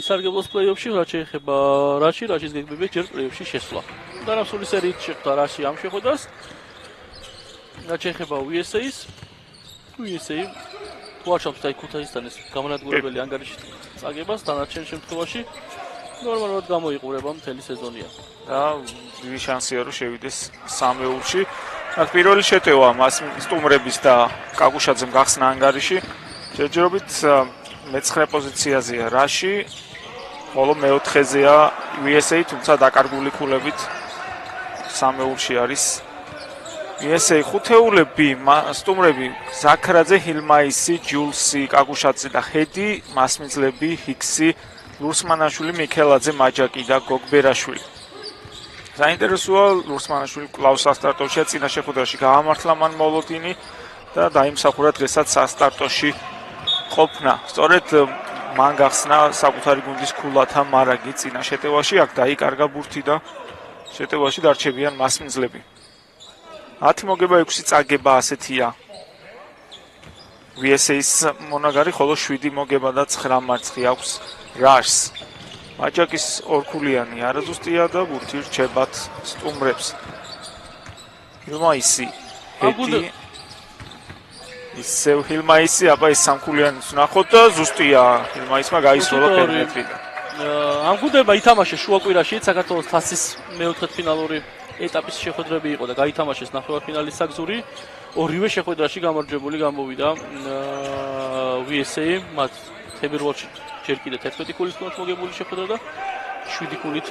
ისარგებლოს პლეი-ოფში, რაც შეეხება რაშის გეგმები ჯერ პლეი-ოფში შესვლა. დანარჩენი სერიით შეხვდა რაში ამ შეხვედრას. რაც შეეხება USA-ს, USA ვარშავას და ქუთაისთან ეს გამონადგურებელი ანგარიში წაგებას დანარჩენ შემთხვევაში ნორმალურად გამოიყურება მთელი სეზონია. და დიდი შანსია რომ შევიდეს სამეულში. აქ პირველი შეტევა მას სტუმრების და კაკუშაძემ გახსნა ანგარიში. ჯერჯერობით მე-9 პოზიციაზეა რაში, ხოლო მე-4-ზეა USA, თუმცა დაკარგული ქულებით სამეულში არის. USA ხუთეულები, სტუმრები ზაქრაძე, ჰილმაისი, ჯულსი, კაკუშაძე და ჰედი, მასმიძლები, ჰიქსი, ლურსმანაშვილი, მიქელაძე, მაჯაკი და გოგბერაშვილი. საინტერესოა ლურსმანაშვილი კვლავ სასტარტოშია, წინა შეხვედრაში გაამართლა მან მოლოდინი და დაიმსახურა დღესაც სასტარტოში ყოფნა. სწორედ მან გახსნა საკუთარი გუნდის ქულათა მარაგი წინა შეტევაში, აქ დაიკარგა ბურთი და შეტევაში დარჩებიან მასმძლები. 10 მოგება 6 წაგება ასეთია. USA-ს მონაგარი, ხოლო 7 მოგება და 9 მარცხი აქვს რაშს. მაჯაკის ორქულიანი არაზუსტია და ბურთი რჩებათ სტუმრებს. ჰილმაისი, ჰედი, ისევ ჰილმაისი, აბა ეს სამქულიანიც ვნახოთ და ზუსტია ჰილმაისმა გაისროლა პერიმეტრიდან. ამ გუნდებმა ითამაშეს შუაკვირაში საქართველოს თასის მეოთხედფინალური ეტაპის შეხვედრები იყო და გაითამაშეს ნახევარფინალის საგზური. ორივე შეხვედრაში გამარჯვებული გამოვიდა USA, მათ თებერვალში ჯერ კიდე 11 ქულით მოგებული შეხვედრა და 7 ქულით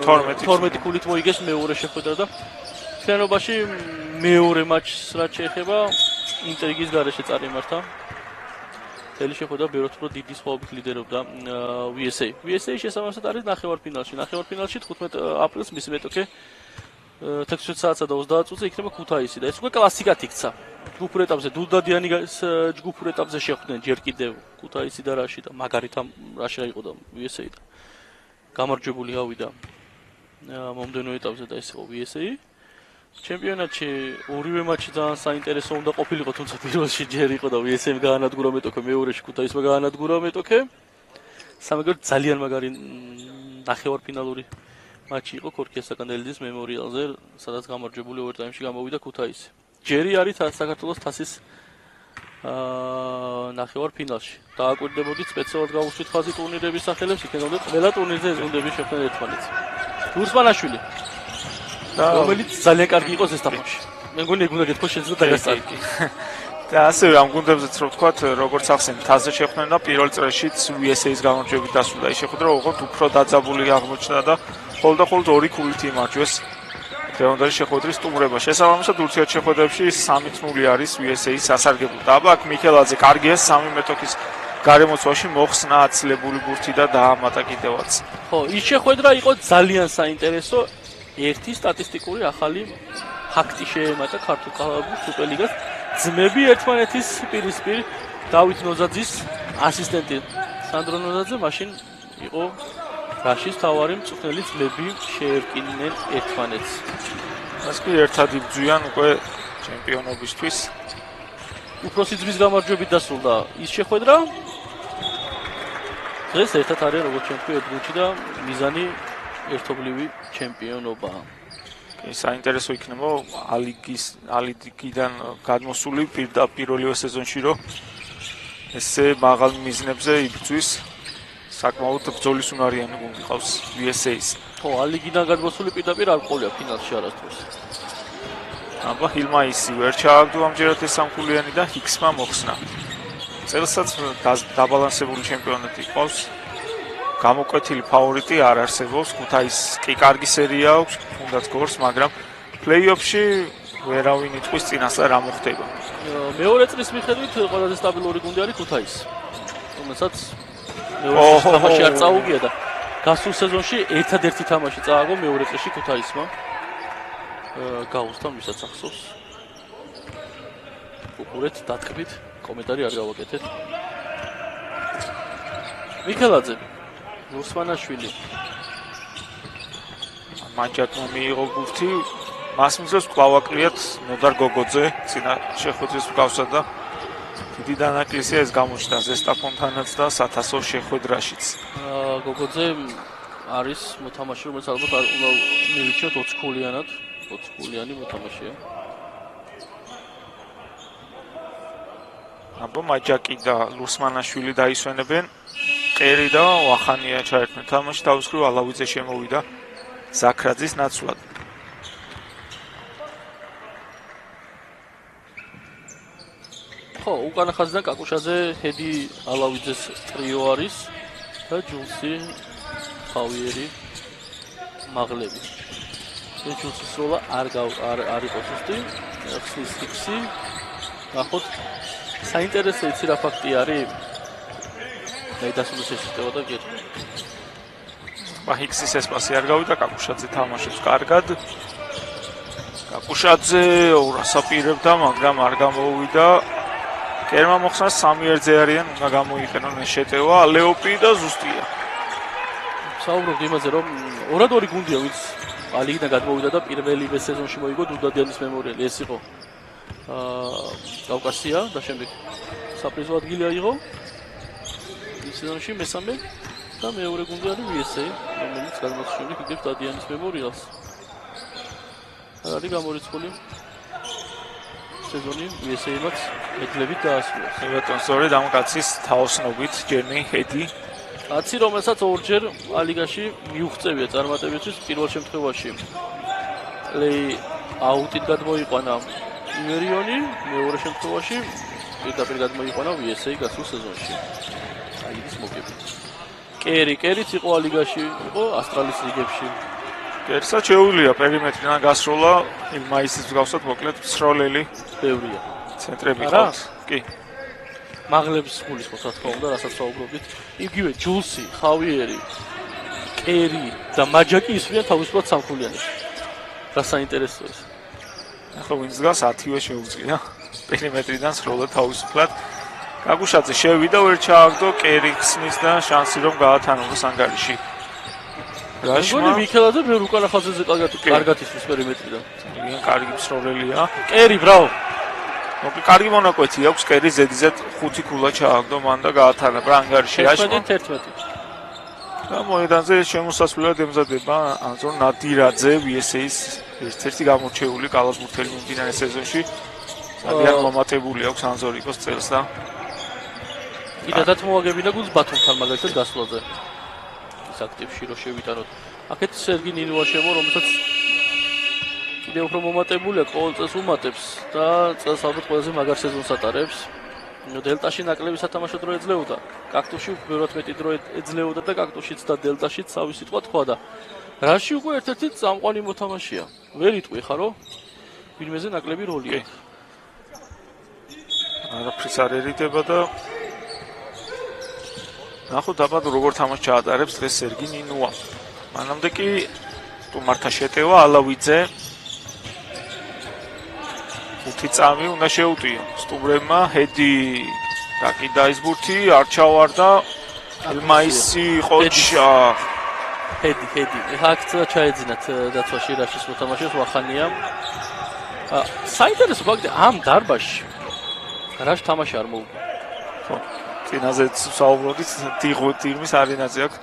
12 ქულით მოიგეს მეორე შეხვედრა და შენობაში მეორე მატჩს რაც შეეხება ინტრიგის გარეშე წარიმართა. მთელი შეხვედრა ბევრად უფრო დიდი სხვაობით ლიდერობდა USA. USA შესაბამისად არის ნახევარფინალში. ნახევარფინალში 15 აპრილს მისი მეტოქე 16 საათსა და 30 წუთზე იქნება ქუთაისი და ეს უკვე კლასიკად იქცა. ჯგუფურ ეტაპზე დუდადიანი ჯგუფურ ეტაპზე შეხვდნენ ჯერ კიდევ ქუთაისი და რაში და მაგარითამ რაში აიყო და USA და გამარჯვებული ავიდა მომდენო ეტაპზე და ეს იყო USA. ჩემპიონატში ორივე მატჩი ძალიან საინტერესო უნდა ყოფილიყო, თუმცა პირველში ჯერ იყო და USA-მ გაანადგურა მეტოქე, მეორეში ქუთაისმა გაანადგურა მეტოქე. სამაგერ ძალიან მაგარი ნახევარფინალური მატჩი იყო ქორქიას საკანდელიძის მემორიალზე, სადაც გამარჯვებული ოვერტაიმში გამოვიდა ქუთაისი. ჯერი არის საქართველოს თასის ნახევარფინალში. დააკვირდებოდით სპეციალურად გავუშვით ხაზი ტურნირების სახელებს, იქნებოდა ყველა ტურნირზე ეს გუნდები შეხვდნენ ერთმანეთს. ლურსმანაშვილი, რომელიც ძალიან კარგი იყო ზესტაფონში. მე მგონი ეგ უნდა გეთქვა შეიძლება დაგასწრებთ. და ასევე ამ გუნდებზეც რო ვთქვათ, როგორც ახსენეთ, თასზე შეხვდნენ და პირველ წრეშიც USA-ს გამარჯვებით დასრულდა. ის შეხვედრა უყურთ უფრო დაძაბული აღმოჩნდა და ხოლმე ორი ქულით იმარჯვეს დღევანდელი შეხვედრის სტუმრება. შესაბამისად ურთიერთშეხვედრებში 3-0 არის USA-ის სასარგებლო. და აბა აქ მიქელაძე კარგია 3 მეტოქის გარემოცვაში მოხსნა აცილებული ბურთი და დაამატა კიდევაც. ხო, ის შეხვედრა იყო ძალიან საინტერესო. ერთი სტატისტიკური ახალი ფაქტი შეემატა ქართულ სუპერლიგას. ძმები ერთმანეთის პირისპირ დავით ნოზაძის ასისტენტი სანდრო ნოზაძე მაშინ იყო რაშის თავარი მწვრთნელი ძმები შეერკინნენ ერთმანეთს. ეს კი ერთად იბრძვიან უკვე ჩემპიონობისთვის. უფროსი ძმის გამარჯვებით დასრულდა ის შეხვედრა. დღეს ერთად არიან როგორც ჩემპიონი ერთგუნდში და მიზანი ერთობლივი ჩემპიონობა. საინტერესო იქნება ალიგიდან გადმოსული პირველივე სეზონში რომ ესე მაღალ მიზნებზე იბრძვის. საკმაოდ ბრძოლის უნარიანი გუნდი ყავს USA-ს. ხო, ალიგიდან გადმოსული პირდაპირ არ ყოლია ფინალში არასდროს. აბა ჰილმაისი ვერ ჩააგდო ამჯერად ეს სამქულიანი და ჰიქსმა მოხსნა. წელსაც დაბალანსებული ჩემპიონატი ყავს. გამოკვეთილი ფავორიტი არ არსებობს. ქუთაისს კი კარგი სერია აქვს, თუნდაც გორს, მაგრამ პლეი-ოფში ვერავინ იტყვის წინასწარ რა მოხდება. მეორე წრის მიხედვით ყველაზე სტაბილური გუნდი არის ქუთაისი. რომელსაც მეორე თამაში არ წაუგია და გასულ სეზონში ერთადერთი თამაში წააგო მეორე წრეში ქუთაისმა. გაუსთან ვისაც ახსოვს. უყურეთ, დათქვით, კომენტარი არ გავაკეთეთ. მიქელაძე, ლურსმანაშვილი. მაჯაკმა მიიღო ბურთი, მასმძლებს კვლავ აკლიათ ნოდარ გოგოძე, წინა შეხვედრის მსგავსად და დიდი დანაკლისია ეს გამოჩნდა ზესტაფონთანაც და სათასოს შეხვედრაშიც. გოგოძე არის მოთამაშე, რომელიც ალბათ უნდა მივიჩიოთ 20 ქულიანად, 20 ქულიანი მოთამაშეა. აბა მაჯაკი და ლურსმანაშვილი დაისვენებენ. ყერი და ვახანია ჩაერთნენ თამაში, თავის მხრივ ალავიძე შემოვიდა ზაქრაძის ნაცვლად. ხო, უკანა ხაზიდან კაკუშაძე, ჰედი ალავიძეს ტრიო არის და ჯულსი, ხავიერი, მაღლები. ჯულსის როლა არ იყო ზუსტი, ხსნის ფიქსი. ნახოთ, საინტერესო იცი რა ფაქტი არის? დაიდასრულოს შეშტევა და გეტყვი. ჰიქსის ესპასი არ გავიდა, კაკუშაძე თამაშობს კარგად. კაკუშაძე ორასაპირებდა, მაგრამ არ გამოუვიდა. კერმა მოხსნა 3-1-ზე არიან, უნდა გამოიყენონ ეს შეტევა, ლეოპი და ზუსტია. საუბრობთ იმაზე, რომ 2-2 გუნდია, ვინც ალიგიდან გადმოვიდა და პირველივე სეზონში მოიგო დუდადიანის მემორიალი. ეს იყო კავკასია და შემდეგ საპრიზო ადგილი აიღო. ის სეზონში მესამე და მეორე გუნდი არის VSA, რომელიც გადმოცემის შემდეგ იგებს დადიანის მემორიალს. არის გამორიცხული სეზონი VSA-მაც მედლებით დაასრულეს. ბატონ, სწორედ ამ კაცის თაოსნობით ჯერნი ჰედი. კაცი, რომელსაც ორჯერ ალიგაში მიუღწევია წარმატებისთვის პირველ შემთხვევაში. პლეი აუტით გადმოიყვანა იმერიონი, მეორე შემთხვევაში პირდაპირ გადმოიყვანა VSA გასულ სეზონში. აიდის მოგებით. კერიც იყო ალიგაში, იყო ასტრალის ლიგებში. კერსაც შეუძლია პერიმეტრიდან გასროლა, მაისის მსგავსად მოკლედ სროლელი ბევრია. ცენტრები ყავს. კი. მაღლებს გულისხმობს, რა თქმა უნდა, რასაც საუბრობთ. იგივე ჯულსი, ხავიერი, კერი და მაჯაკი ისვრიან თავისუფლად სამქულიანებში. რა საინტერესოა ეს. ახლა ვინც გას 10-ვე შეუძლია პერიმეტრიდან სროლა თავისუფლად. კაკუშაძე შევიდა, ვერ ჩააგდო, კერი ხსნის და შანსი რომ გაათანოს ანგარიში. გონი მიქელაძე ბევრ უკანა ხაზზე კარგად ისვის პერიმეტრიდან. ძალიან კარგი მსროლელია. კერი, ბრავო. მოკლედ კარგი მონაკვეთი აქვს, კერი ზედიზედ 5 ქულა ჩააგდო მან და გაათანა ანგარიში აშმა. 11. და მოედანზე შემოსასვლელად ემზადება ანზორ ნადირაძე, VSA-ის ერთ-ერთი გამორჩეული კალათბურთელი მიმდინარე სეზონში. ძალიან მომატებული აქვს ანზორიკოს წელს და კიდე დათმოაგებინა გულს ბათუმთან მაგალითად გასვლაზე. ის აქტივში რო შევიტანოთ. აქეთ სერგი ნინოა შემო, რომელსაც კიდე უფრო მომატებულია, ყოველ წელს უმატებს და წელს ალბათ ყველაზე მაგარ სეზონს ატარებს. დელტაში ნაკლები სათამაშო დრო ეძლეოდა. კაქტუსში უფრო მეტი დრო ეძლეოდა და კაქტუშიც და დელტაშიც თავის სიტყვა თქვა და რაში უკვე ერთ-ერთი წამყვანი მოთამაშეა. ვერ იტყვი ხარო? ვინმეზე ნაკლები როლია. არაფრის არ ერიდება და ნახოთ აბა როგორ თამაშს ჩაატარებს დღეს სერგი ნინოა. მანამდე კი სტუმართა შეტევა ალავიძე 5 წამი უნდა შეუტიო სტუმრებმა ჰედი დაკი დაისბურთი არ ჩავარდა ელმაისი ყოჩა ჰედი აქცია ჩაეძინათ დაცვაში რაშის მოთამაშეს ვახანია. საინტერესო ფაქტია ამ დარბაზში რაშ თამაში არ მოუგო. ხო წინაზე საუბრობთ ტირმის არენაზე აქვს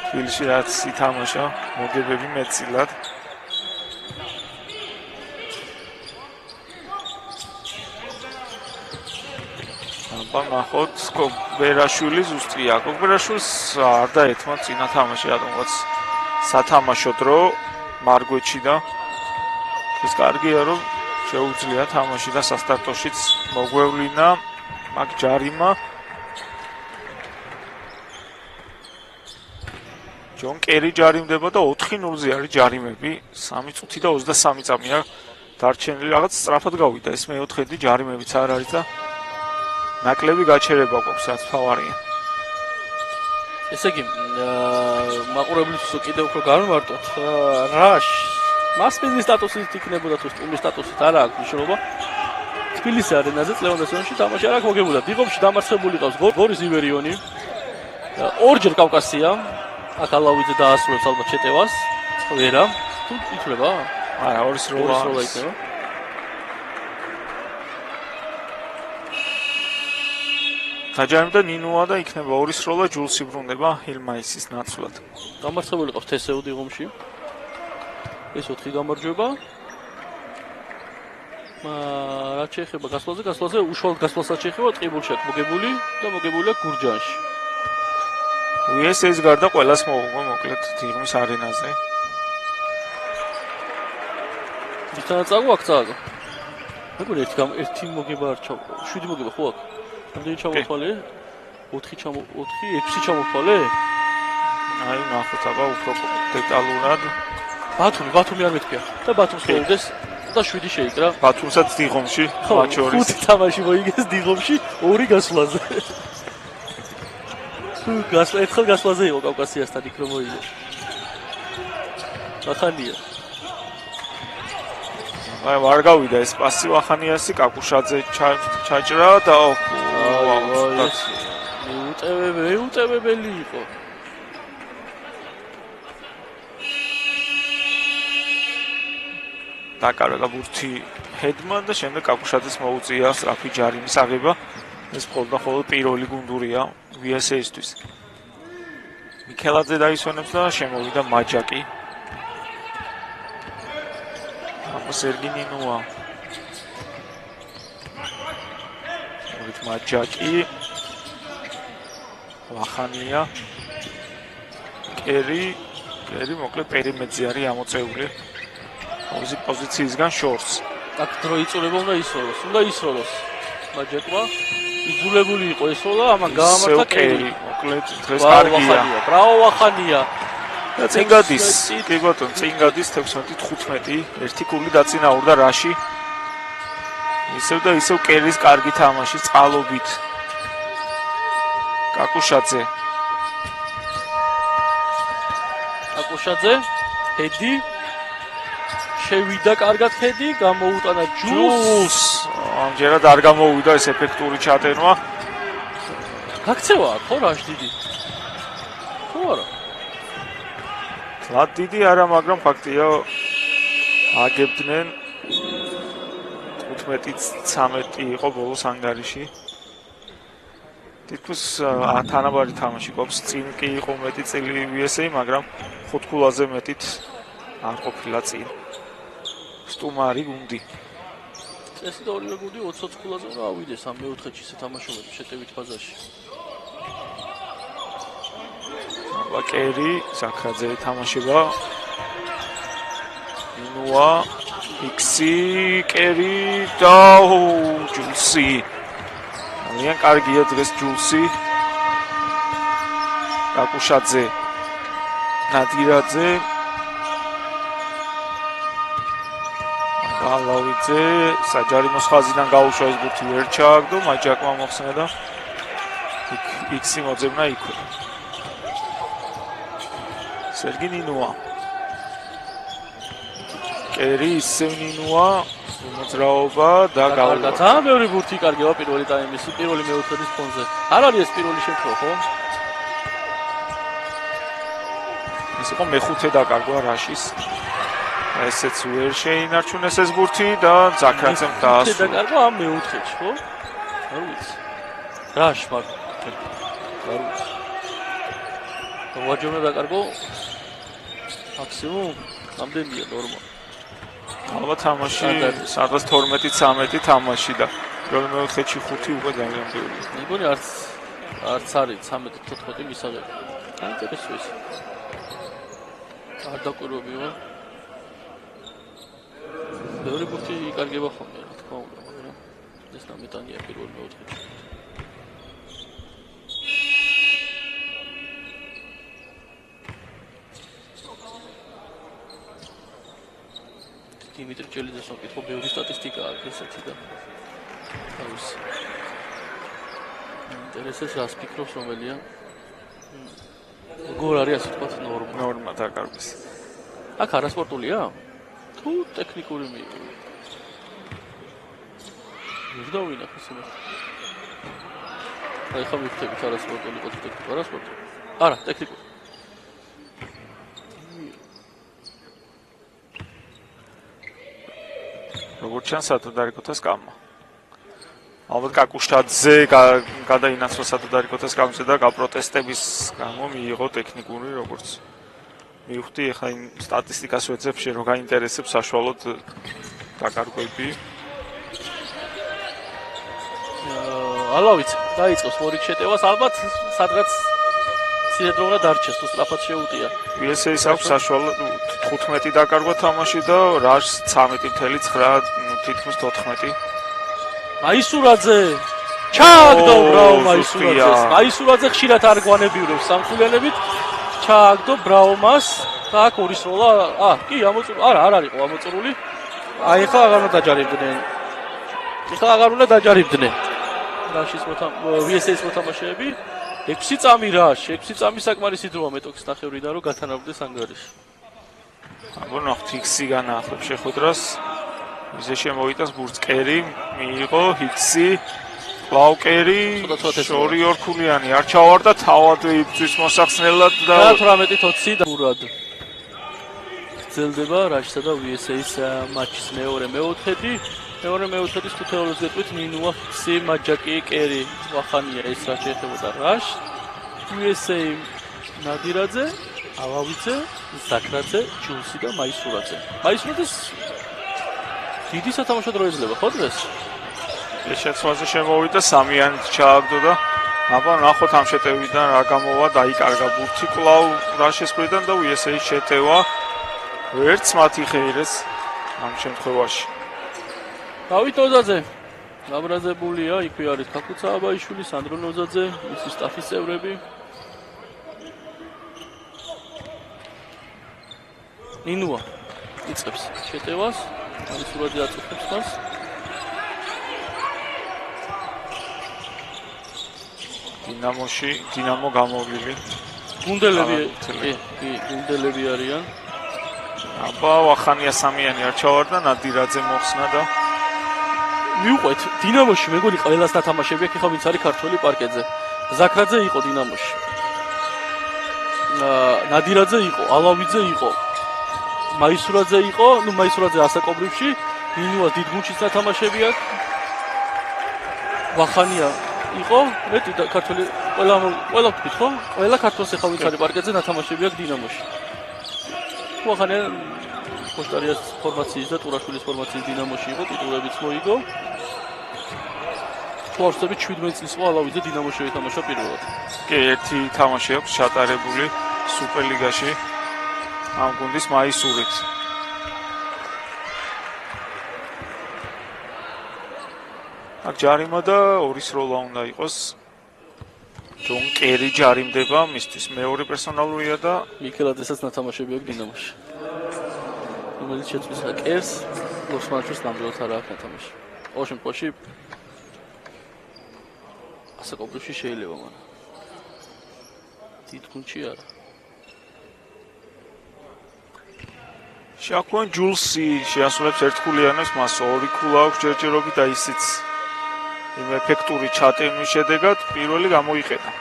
თბილისში რაც ითამაშა მოგებები მეტწილად. აბა ნახოთ კოგბერაშვილი ზუსტია. კოგბერაშვილს არ დაეთმა წინა თამაში რატომღაც სათამაშო დრო მარგვეჩი და ეს კარგია რომ შეუძლია თამაში და სასტარტოშიც მოგვევლინა მაგ ჯარიმა. ჯონ კერი ჯარიმდება და 4-0-ზე არის ჯარიმები, 3 წუთი და 23 წამია დარჩენილი. რაღაც სწრაფად გავიდა ეს მეოთხედი, ჯარიმებიც არ არის და ნაკლები გაჩერება გვაქვს რაც ფავარია. ესე იგი, მაყურებლისთვის კიდევ უფრო განვარტოთ, რაშ მასპინძლის სტატუსით იქნებოდა თუ სტუმრის სტატუსით არ აქვს მნიშვნელობა. თბილისის არენაზე წლევანდელ სეზონში თამაში არ აქვს მოგებულა. დიღობში დამარცხებული ყავს გორის ივერიონი. ორჯერ კავკასია. აქ ალავიძე დაასრულებს ალბათ შეტევას. ვერა. თუ ითვლება? არა, ორის როლა იქნება. დაჯარიმდა ნინოა და იქნება ორი სროლა ჯულსი ბრუნდება ჰილმაისის ნაცვლად. გამარცხებული ყავს თესეუ დიღომში. ეს 4 გამარჯვება. რაც შეეხება გასვლაზე უშუალოდ გასვლასაც შეეხება ტყიბულში აქვს მოგებული და მოგებულია გურჯანში. VSS გარდა ყველას მოუგო მოკლედ დიღმის არენაზე. ისაა წაგო აქ წაგო. მეგონი ერთი მოგება არ ჩავ. 7 მოგება ხო აქ? რამდენი ჩამოთვალე? 4 6 ჩამოთვალე? აი ნახოთ აბა უფრო დეტალურად. ბათუმი არ მეთქია და ბათუმს მოუდეს და 7 შეიკრა. ბათუმსაც დიღომში მათ შორის 5 თამაში მოიგეს დიღომში 2 გასვლაზე. ერთხელ გასვლაზე იყო კავკასიასთან იქ რომ მოიგო. ახანია. აი არ გავიდა ეს პასი ვახანიასი კაკუშაძე ჩაჭრა და მეუტევებელი იყო. დაკარგა ბურთი ჰედმან და შემდეგ კაკუშაძეს მოუწია სწრაფი ჯარიმის აღება. ეს მხოლოდ პირველი გუნდურია VSS-თვის. მიქელაძე დაისვენებს და შემოვიდა მაჯაკი. სერგინინოა. მოვით მაჯაკი. ვახანია. კერი მოკლედ პერიმეტრზე არის ამოწეული. პოზიციისგან შორს. აქ დრო იწურება უნდა ისროლოს. მაჯაკმა იძულებული იყო ესროლა, ამან გაამართა კერი. მოკლედ დღეს კარგია. ბრავო ვახანია. და წინ გადის. კი ბატონო, წინ გადის 16-15. ერთი ქული დაწინაურდა რაში. ისევ კერის კარგი თამაში წყალობით. კაკუშაძე. ჰედი. შევიდა კარგად ჰედი, გამოუტანა ჯულს. ამჯერად არ გამოუვიდა ეს ეფექტური ჩატენვა. გაქცევა ხო რაში დიდი? ხო არა? ლად დიდი არა, მაგრამ ფაქტია აგებდნენ 15-13 იყო ბოლოს ანგარიში. თითქოს თანაბარი თამაში გვაქვს, წინ კი იყო მეტი წილი VSA, მაგრამ 5 ქულაზე მეტით არ ყოფილა წინ. სტუმარი გუნდი. წესი და ორივე გუნდი 20 ქულაზე უნდა ავიდეს ამ მეოთხედში სათამაშოები შეტევით ფაზაში. კერი, ზაქრაძე თამაშება. ნინოა, იქსი, კერი და ჯულსი. ძალიან კარგია დღეს ჯულსი. კაკუშაძე, ნადირაძე. გალავიძე, საჯარიმოს ხაზიდან გაუშვა ეს ბურთი ვერ ჩააგდო, მაჯაკმა მოხსნა და იქსი მოძებნა იქვე. სერგინინოა. კერი ისევნინოა, მოძრაობა და გავლა. ძალიან ბევრი ბურთი კარგია პირველი ტაიმის, პირველი მეოთხედის ფონზე. არ არის ეს პირველი შემთხვევა, ხო? ეს იყო მეხუთე დაკარგვა რაშის. ესეც ვერ შეინარჩუნეს ეს ბურთი და ზაქრაძემ დაასრულა. მეხუთე დაკარგვა ამ მეოთხედში, ხო? არ ვიცი. რაშ მაგრამ არ ვიცი. ვაჯონა დაკარგო მაქსიმუმ რამდენია ნორმა? ალბათ თამაში სადღაც 12-13 თამაში და პირველ მეოთხედში 5 უკვე ძალიან ბევრია. მეგონი არც არის 13-14 მისაღები. აინტერესო ის. არ დაკვირვებია. ბევრი ბურთი იკარგება ხოლმე, რა თქმა უნდა, მაგრამ ეს ნამეტანია პირველ მეოთხედში. დიმიტრი ჭელიძეს ვაკითხო, ბევრი სტატისტიკა აქვს ესეთი და თავის ინტერესებს რას ფიქრობს რომელია? როგორ არის ასე თქვა ნორმა დაკარგვის. აქ არასპორტულია? თუ ტექნიკური მიიღო. ვერ დავინახე სიმართლე. აი ხა მივხვდებით არასპორტული იყო თუ ტექნიკური არასპორტული. არა, ტექნიკური. როგორც ჩანს, სათადარიგოთა სკამა. ალბათ კაკუშაძე გადაინაცვლა სადარიკოთას გამოსა და გაპროტესტების გამო მიიღო ტექნიკური როგორც მივხვდი ახლა იმ სტატისტიკას ვეძებ შენ რომ გაინტერესებს საშუალოდ დაკარგვები ალავიც დაიწყოს მორიგ შეტევას ალბათ სადღაც ცირედროულად არჩეს თუ სწრაფად შეუტია VSA-ს აქვს საშუალოდ 15 დაკარგვა თამაში და რაშს 13.9 თითქმის 14 მაისურაძე ჩააგდო ბრავ მაისურაძეს მაისურაძე ხშირად არ გვანებიურებს სამხულიანებით ჩააგდო ბრავმას და აქ ორის როლა კი ამოწურული არ არისო ამოწურული აი ხა აღარ უნდა დაჯარებდნენ ხა აღარ უნდა დაჯარებდნენ რაშის VSA-ს მოთამაშეები 6 წამი რაშ 6 წამი საკმარისი დროა მეტოქის ნახევრიდან რომ გათანაბრდეს ანგარიში აბა ნახეთ X-ი განაახლებს შეხვედრას ისე შემოვიტანს ბურწკერი მიიღო X-ი კლაუკერი შორი ორქულიანი არ ჩავარდა თავად იბძვის მოსახსნელად და 18-20 დურად გრძელდება რაშსა და VSA-ის მატჩის მეორე-მეოთხედის 5-ს გეტყვით ნინუა X-ი მაჯაკი კერი ვახანია ეს რა შეეხებოდა რაშ VSA ნადირაძე ალავიძე ზაქრაძე ჯულსი და მაისურაძეს დიდი სათამაშო დრო ეძლევა ხო დღეს? ეს შეცვლაზე შემოვიდა სამიანით ჩააგდო და აბა ნახოთ ამ შეტევიდან რა გამოვა დაიკარგა ბურთი კლავ რაშეს მხრიდან და VSA-ის შეტევა ვერც მათი ხეირეს ამ შემთხვევაში. დავით ოზაძე გაბრაზებულია, იქვე არის ქაქუცა აბაიშვილი, სანდრო ნოზაძე, მისი სტაფის წევრები. ნინუა იწყებს შეტევას. მაისურაძე აწუხებს მას. დინამო გამოვლილი. გუნდელები არიან. აბა ვახანია სამიანი არ ჩავარდა, ნადირაძე მოხსნა და მიუყვეთ დინამოში მეგონი ყველას დათამაშები აქ ხა ვინც არის ქართველი პარკეტზე. ზაქრაძე იყო დინამოში. ნადირაძე იყო, ალავიძე იყო. მაისურაძე იყო, მაისურაძე ასაკობრივში, ნინუას დიდ გუნდში დათამაშები აქვს. ვახანია იყო, მეტი ქართველი ყველა ვთქვით ხო? ყველა ქართველს ახლა ვინც არის პარკეტზე დათამაშები აქვს დინამოში. ვახანია პოსტარიას ფორმაციის და ტურაშვილის ფორმაციის დინამოში იყო, ტიტულებიც მოიგო. ფორსები 17 წლის იყო ალავიძე დინამოში ეთამაშა პირველად. კი, ერთი თამაში აქვს ჩატარებული სუპერლიგაში. ამ გუნდის მაისურით. აქ ჯარიმა და ორის როლა უნდა იყოს. ჯონ კერი ჯარიმდება, მისთვის მეორე პერსონალურია და მიქელაძესაც ნათამაშები აქვს დინამოში. რომელიც შეწვის კერს, ლოსმანჩოს ნამდვილად არ აქვს ნათამაში. ყოველ შემთხვევაში ასაკობრივში შეიძლება, მაგრამ დიდ გუნდში არა. შაქუან ჯულსი შეასრულებს ერთქულიანებს, მას ორი ქულა აქვს ჯერჯერობით და ისიც იმ ეფექტური ჩატენვის შედეგად პირველი გამოიყენა.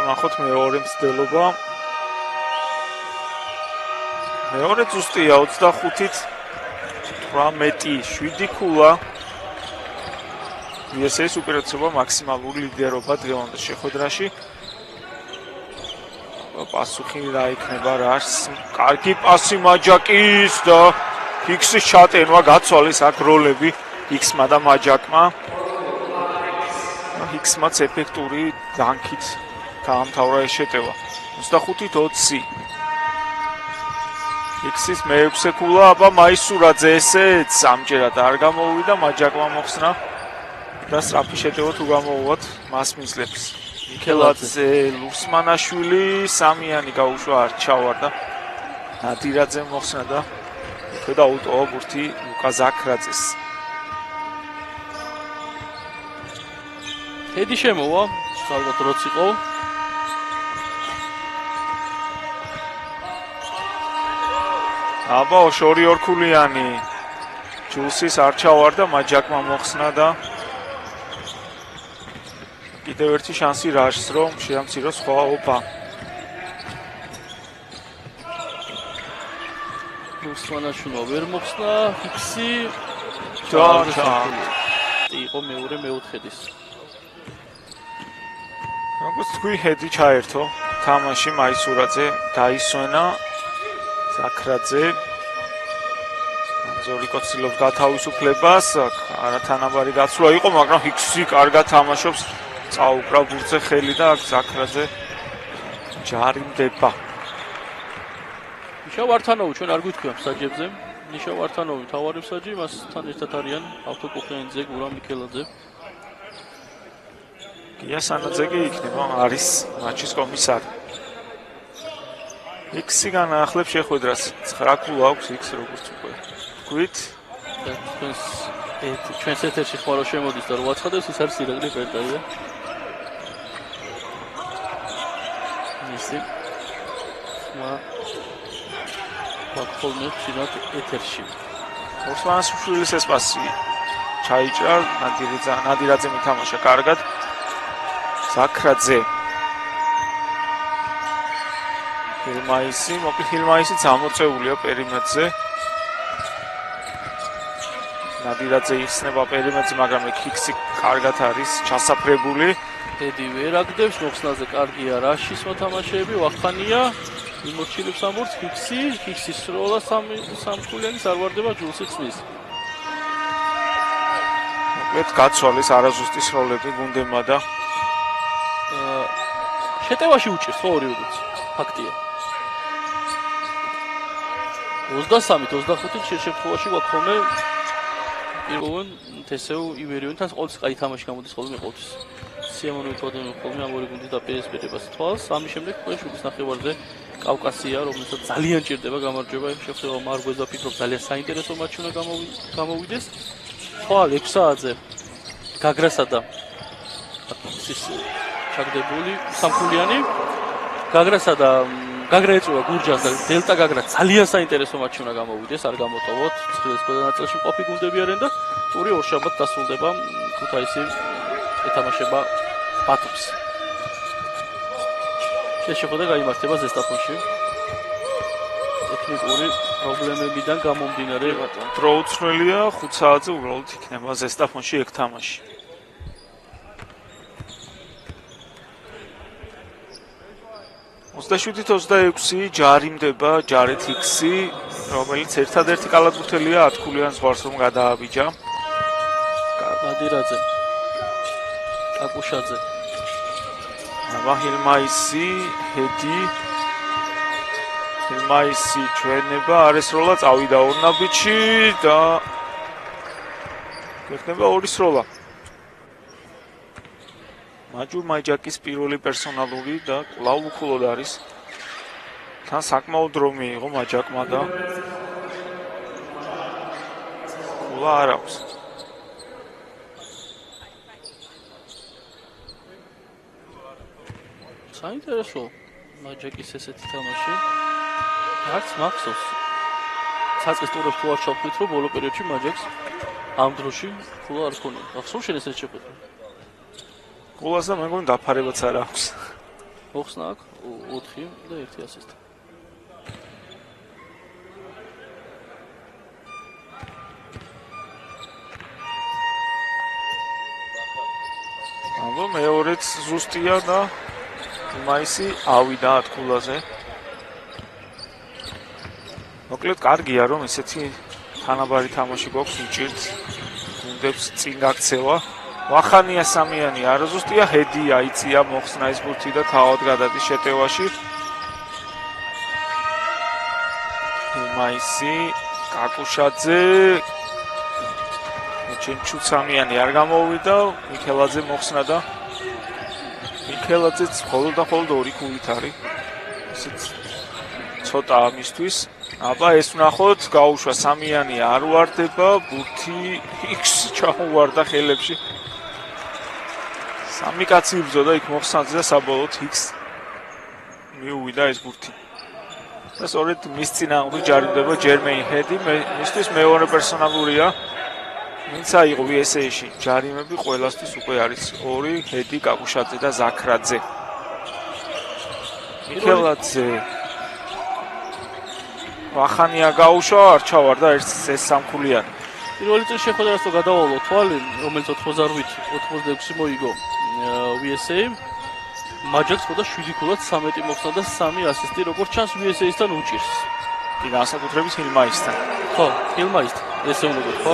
ნახოთ მეორე მცდელობა. მეორე ზუსტია 25-ით 18-7 ქულა. VSA-ს უპირატესობა მაქსიმალური ლიდერობა დღევანდელ შეხვედრაში. პასუხი რა იქნება რაშს? კარგი პასი მაჯაკის და X-ის ჩატენვა გაცვალეს აქ როლები X-მა და მაჯაკმა. X-მაც ეფექტური დანკით გაამთავრა ეს შეტევა. 25-20. X-ის მე-6 ქულა, აბა მაისურაძე ესეც ამჯერად არ გამოვიდა, მაჯაკმა მოხსნა. და სწრაფი შეტევა თუ გამოვუვათ მას მისლებს. მიქელაძე, ლუსმანაშვილი, სამიანი გაუშვა არ ჩავარდა. ნადირაძე მოხსნა და იქვე დაუტოვა ბურთი ლუკა ზაქრაძეს. ედი შემოვა, ალბათ როც იყო. აბა შორი ორქულიანი ჯულსის არ ჩავარდა, მაჯაკმა მოხსნა და კიდევ ერთი შანსი რაშს რომ შეამციროს სხვა ოპა. ოსმანაშვილმა ვერ მოხსნა ფიქსი იყო მეორე მეოთხედის როგორც თქვი ჰედი ჩაერთო თამაში მაისურაძე დაისვენა ზაქრაძე ზორი კოცილობს გათავისუფლებას არათანაბარი გაცვლა იყო მაგრამ ფიქსი კარგად თამაშობს წაუკრა ბურთზე ხელი და აქ ზაქრაძე ჯარიმდება ნიშა ვართანოვი ჩვენ არ გვითქვია მსაჯებზე ნიშა ვართანოვი თავარი მსაჯი მასთან ერთად არიან ავტოკოხიანიძე გურამ მიქელაძე გიასანაძე კი იქნება არის მატჩის კომისარი X-ი განაახლებს შეხვედრას 9 ქულა აქვს X როგორც უკვე თქვით ჩვენს ეთერში ხმარო შემოდის და რო აცხადებს ის არის ირაკლი პერტაია ისე ხოლმე ჩინათ ეთერში ოსმანაშვილის ეს პასი ჩაიჭრა ნადირაძე მითამაშა კარგად ზაქრაძე ხილმაისი წამოწეულია პერიმეტრზე ნადირაძე იხსნება პერიმეტრზე მაგრამ ქიქსი კარგად არის ჩასაფრებული ედი ვერ აგდებს მოხსნაზე კარგია რაშის მოთამაშეები ვახანია იმორჩილებს ამბობს ფიქსის სროლა სამხულიანის არ ვარდება ჯულს იხსნის მოკლედ გაცვალეს არაზუსტი სროლები გუნდებმა და შეტევაში უჭერს ხო ორივეც ფაქტია 23-25 შემთხვევაში გვაქვს ხოლმე პირველ თესეუ ივერიონთან ყოველთვის კაი თამაში გამოდის ხოლმე ყოველთვის სიამოვნებით ვადევნებ ხოლმე ამ ორი გუნდის დაპირისპირებას თვალს ამის შემდეგ ყველაშვილის ნახევარზე კავკასია რომელსაც ძალიან ჭირდება გამარჯვება იმ შეხვედრაში მარგვეზე ფიქრობ ძალიან საინტერესო მატჩი უნდა გამოვიდეს თვალ 6 საათზე გაგრასა და ის ჩაგდებული სამხულიანი გაგრასა და გაგრა ეწევა გურჯანს და დელტა გაგრა ძალიან საინტერესო მატჩი უნდა გამოვიდეს არ გამოტოვოთ ცხრილის ყველა ნაწილში მყოფი გუნდები არიან და პური ორშაბათ დასრულდება ქუთაისი ეთამაშება ბათუმს შეხვედრა გაიმართება ზესტაფონში ტექნიკური პრობლემებიდან გამომდინარე დრო უცვლელია 5 საათზე უბრალოდ იქნება ზესტაფონში ეგ თამაში 27-26 ჯარიმდება ჯარეთ X-ი, რომელიც ერთადერთი კალათბურთელია 10 ქულიან ზღვარს რომ გადააბიჯა. ნადირაძე. აკუშაძე. ჰილმაისი, ჰედი. ჰილმაისი ჩვენება არესროლა წავიდა ორნაბიჩი და გეხდება ორი სროლა. მაჯურ მაიჯაკის პირველი პერსონალური და კვლავ უხულოდ არის. თან საკმაოდ დრო მიიღო მაჯაკმა და კულა არ აქვს. საინტერესო მაჯაკის ესეთი თამაში. არც მახსოვს. საწყის ტურებში თუ არ ჩავხვით, რომ ბოლო პერიოდში მაჯაკს ამ დროში კულა არ ქონია. ახსოვს შენ ესეთი შეხვედრა? გოლას და მე მგონი დაფარებაც არ აქვს. მოხსნა აქ 4 და 1 ასისტი. აბა მეორეც ზუსტია და მაისი ავიდა ათქულაზე. მოკლედ კარგია რომ ესეთი თანაბარი თამაში გვაქვს უჭირთ გუნდებს წინ გაქცევა. ვახანია სამიანი არაზუსტია ჰედი აიწია მოხსნა ეს ბურთი და თავად გადადის შეტევაში. მაისი კაკუშაძე ჩენჩუ სამიანი არ გამოვიდა მიქელაძე მოხსნა და მიქელაძეც მხოლოდ და მხოლოდ 2 ქულით არის. ისიც ცოტა ამისთვის. აბა ეს ვნახოთ გაუშვა სამიანი არ ვარდება ბურთი X ჩაუვარდა ხელებში. სამი კაცი იბრძოდა იქ მოხსნაზე და საბოლოოდ X მიუვიდა ეს ბურთი. და სწორედ მის წინააღმდეგ ჯარიმდება ჯერმეინ ჰედი, მისთვის მეორე პერსონალურია. ვინც აიღო VSA-ში ჯარიმები ყველასთვის უკვე არის 2 ჰედი, კაკუშაძე და ზაქრაძე. მიქელაძე ვახანია გაუშვა, არ ჩავარდა ეს სამქულიანი. პირველი წელი შეხვედრას თუ გადავალო თვალი, რომელიც 88-ით 86 მოიგო VSA. მაჯაკს ხოდა 7 ქულად 13 მოხსნა და 3 ასისტი, როგორც ჩანს VSA-სთან უჭირს. კი, განსაკუთრებით ჰილმაისთან. ხო, ჰილმაისთან. ესე უნდა გქო.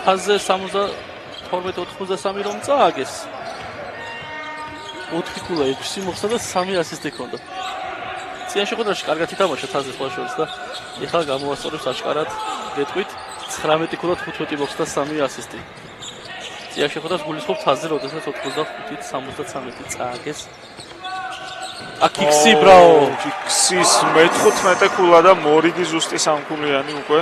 ფაზე 72-83 რომ წააგეს. 4 ქულა 6 მოხსნა და 3 ასისტი ჰქონდა. წინა შეხვედრაში კარგად ითამაშა თაზის ხვალშორის და ეხლა გამოასწორებს აშკარად გეტყვით 19 ქულა 15 მოხსნა და 3 ასისტი. წინა შეხვედრას გულისხმობ თაზე, როდესაც 85-ით 73 წააგეს. აკიქსი ბრაო, ქსის მე-15 ქულა და მორიგი ზუსტი სამქულიანი უკვე.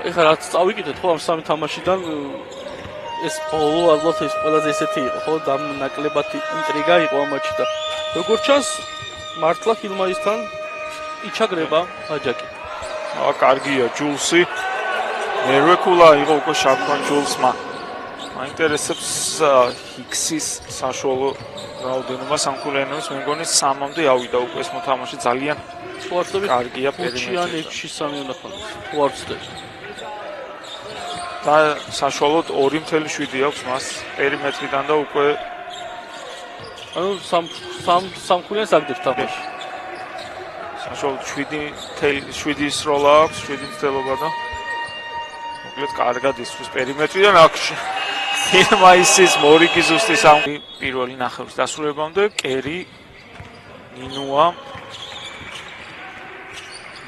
ეხლა რაც წავიკითხეთ ხო ამ სამი თამაშიდან ეს ბოლო ალბათ ეს ყველაზე ესეთი იყო ხო და ნაკლებად ინტრიგა იყო ამ მატჩში და როგორც ჩანს მართლა ჰილმაისთან იჩაგრება აჯაკი. კარგია ჯულსი. მერვე ქულა იყო უკვე შაქვან ჯულსმა. მაინტერესებს ჰიქსის საშუალო რაოდენობა სამქულიანობის მე მგონი 3-მდე ავიდა უკვე ეს მოთამაშე ძალიან კარგია პერიმეტრი. 5-3 უნდა ხონდეს. თუ არ ვცდები. და საშუალოდ 2.7 აქვს მას პერიმეტრიდან და უკვე ანუ სამქულიანს აგდებს თამაში. საშუალოდ 7 სროლა აქვს, 7 მცდელობა და მოკლედ კარგად ისვრის პერიმეტრიდან აქვს. ჰილმაისის მორიგი ზუსტი პირველი ნახევრის დასრულებამდე კერი ნინუა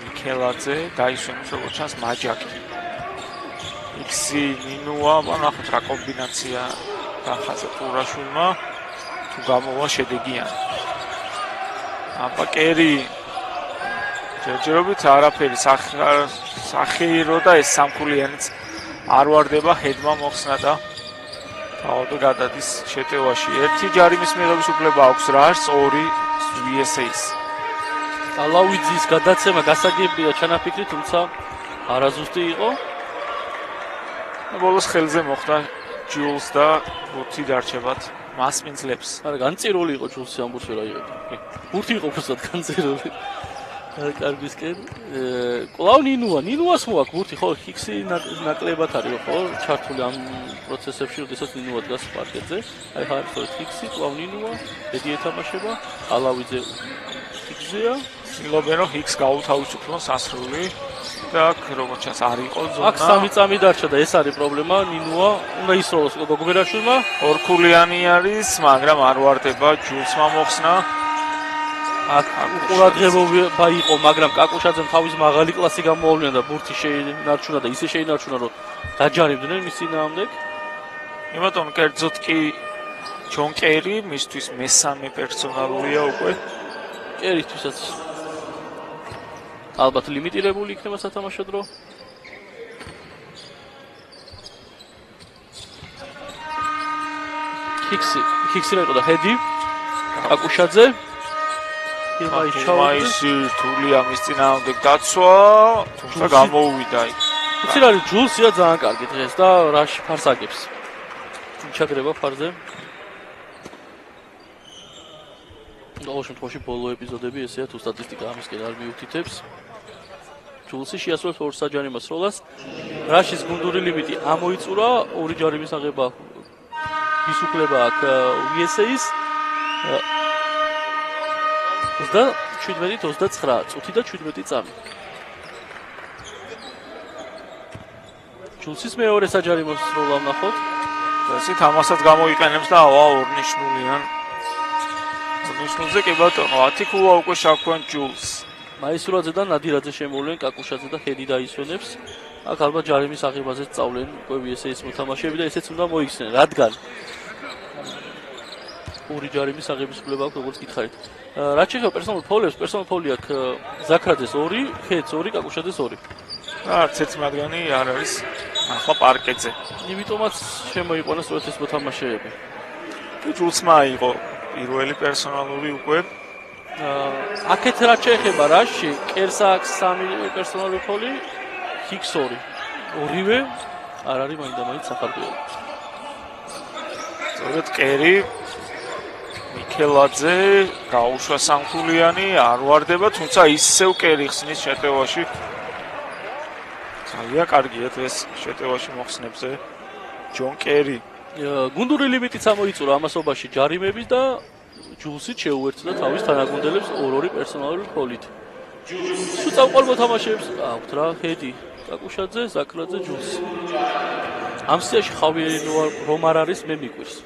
მიქელაძე დაისვენებს როგორც ჩანს მაჯაკი. იქსი ნინუა, ნახოთ რა კომბინაცია დახაზა ტურაშვილმა თუ გამოვა შედეგიანი. აბა კერი ჯერჯერობით არაფერი სახეირო და ეს სამქულიანიც არ ვარდება ჰედმა მოხსნა და თავად გადადის შეტევაში. 1 ჯარიმის მიღების უფლება აქვს რაშს, 2 VSA-ს. ალავიძის გადაცემა გასაგებია ჩანაფიქრი, თუმცა არაზუსტი იყო. ბოლოს ხელზე მოხდა ჯულს და 5 დარჩებათ მას მინძლებს. არა, განწირული იყო ჯულსი ამბობს რა იღებდა. ბურთი იყო უბრალოდ განწირული. კარგისკენ. კლავ ნინუას მოაქვს ბურთი, ხო, ჰიქსი ნაკლებად არის, ხო, ჩართული ამ პროცესებში, როდესაც ნინუა დგას პარკეტზე. აი ხარ სწორედ ჰიქსი, კლავ ნინუა, ედი ეთამაშება, ალავიძე ჰიქსია. ცდილობენ რომ ჰიքს გაუთავისუფლონ სასრული და როგორც ჩანს არ იყო ზონა. აქ 3 წამი დარჩა და ეს არის პრობლემა. ნინუა უნდა ისროლოს გოგობერაშვილმა. ორქულიანი არის, მაგრამ არ ვარდება ჯულსმა მოხსნა. აქ ყურადღება იყო, მაგრამ კაკუშაძემ თავის მაღალი კლასი გამოავლინა და ბურთი შეინარჩუნა და ისე შეინარჩუნა, რომ დაჯარებდნენ მის წინააღმდეგ. იმიტომ კერძოდ კი ჯონ კერი მისთვის მესამე პერსონალურია უკვე. კერითვისაც ალბათ ლიმიტირებული იქნება სათამაშო დრო. ჰიქსი რა იყო და ჰედი კაკუშაძე ჰილმაისი რთულია მის წინააღმდეგ დაცვა, თუმცა გამოუვიდა იქ. იცი რა არის ჯულსია ძალიან კარგი დღეს და რაში ფარს აგებს. ჩაგრება ფარზე. ყოველ შემთხვევაში ბოლო ეპიზოდები ესეა თუ სტატისტიკა ამისკენ არ მიუთითებს. ჯულსი შეასრულებს 2 საჯარიმო სროლას. რაშის გუნდური ლიმიტი ამოიწურა, 2 ჯარიმის აღება ის უფლება აქვს VSA-ს. 27-29 წუთი და 17 წამი. ჯულსის მეორე საჯარიმო სროლა ვნახოთ. ესე თამასაც გამოიყენებს და ავა ორნიშნულიან. ორნიშნულზე კი ბატონო 10 ქულა უკვე შაქვენ ჯულს. მაისურაძე და ნადირაძე შემოვლენ, კაკუშაძე და ჰედი დაისვენებს. აქ ალბათ ჯარიმის აღებაზე სწავლენ უკვე VSA-ის მოთამაშეები და ესეც უნდა მოიხსნեն, რადგან 2 ჯარიმის აღების უფლება აქვს, როგორც გითხარით. რაც შეეხება პერსონალურ ფოლებს, პერსონალურ ფოლი აქვს ზაქრაძეს 2, ხეთს 2, კაკუშაძეს 2. არც ერთი მათგანი არ არის ახლა პარკეტზე. იმიტომაც შემოიყვანა სწორედ ეს მოთამაშეები. ჯულსმა იყო პირველი პერსონალური უკვე. აქეთ რაც შეეხება რაში, კერს აქვს 3 პერსონალური ფოლი, ჰიքს 2. ორივე არ არის მაინდა-მაინც საფარგლოვი. სწორედ კერი მიქელაძე გაუშვა სამხულიანი, არ ვარდება, თუმცა ისევ კერი ხსნის შეტევაში. ძალიან კარგია ეს შეტევაში მოხსნებზე. ჯონ კერი. გუნდური ლიმიტიც ამოიწურა ამასობაში ჯარიმების და ჯულსით შეუერთდა თავის თანაგუნდელებს 2-2 პერსონალური ფოლით. სუწავყვალ მოთამაშეებს აქვთ რა, ჰედი, კაკუშაძე, ზაქრაძე, ჯულსი. ამ სიაში ხავიერი რომ არ არის, მე მიკვირს.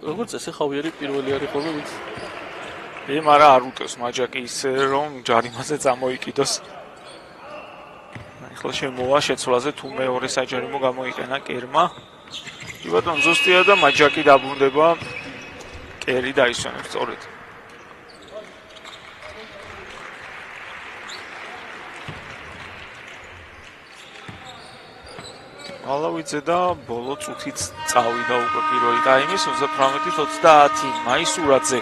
როგორც წესი ხავიერი პირველი არის ხოლმე ვინც. მაგრამ არ უტევს მაჯაკი ისე რომ ჯარიმაზე წამოიკიდოს. ახლა შემოვა შეცვლაზე თუ მეორე საჯარიმო გამოიყენა კერმა. კი ბატონო, ზუსტია და მაჯაკი დაბრუნდება. კერი დაისვენებს სწორედ. ალავიძე და ბოლო წუთიც წავიდა უკვე პირველი ტაიმის 38-30 მაისურაძე.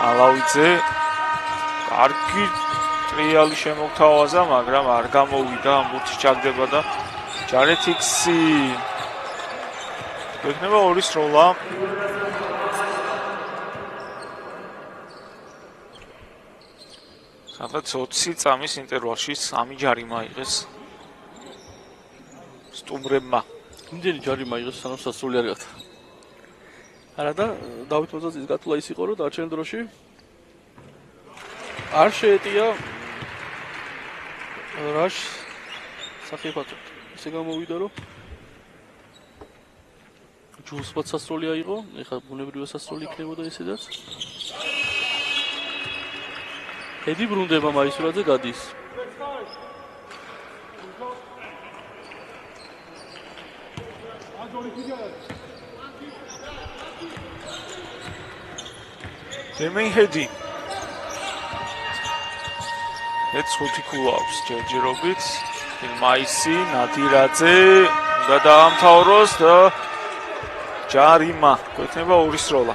ალავიძე კარგი ტრიალი შემოგთავაზა, მაგრამ არ გამოვიდა, ამბურთი ჩაგდება და ჯარეთიქსი ექნება ორი სროლა. სადაც 20 წამის ინტერვალში 3 ჯარიმა იღეს სტუმრებმა. იმდენი ჯარიმა იღეს სანამ სასრული არ გახდა. არა და დავით მოძაძის გათვლა ის იყო, რომ დარჩენილ დროში არ შეეტია რაშ საფეხბურთო. ისე გამოვიდა, რომ ჯულსმა სასრული აიღო, ეხლა ბუნებრივი სასრული იქნებოდა ესედაც. ედი ბრუნდება მაისურაძე გადის. დემენ ჰედი. ეს ხუთი ქულა აქვს ჯერჯერობით. მაისი, ნადირაძე უნდა დაამთავროს და ჯარიმა. გვექნება ორი სროლა.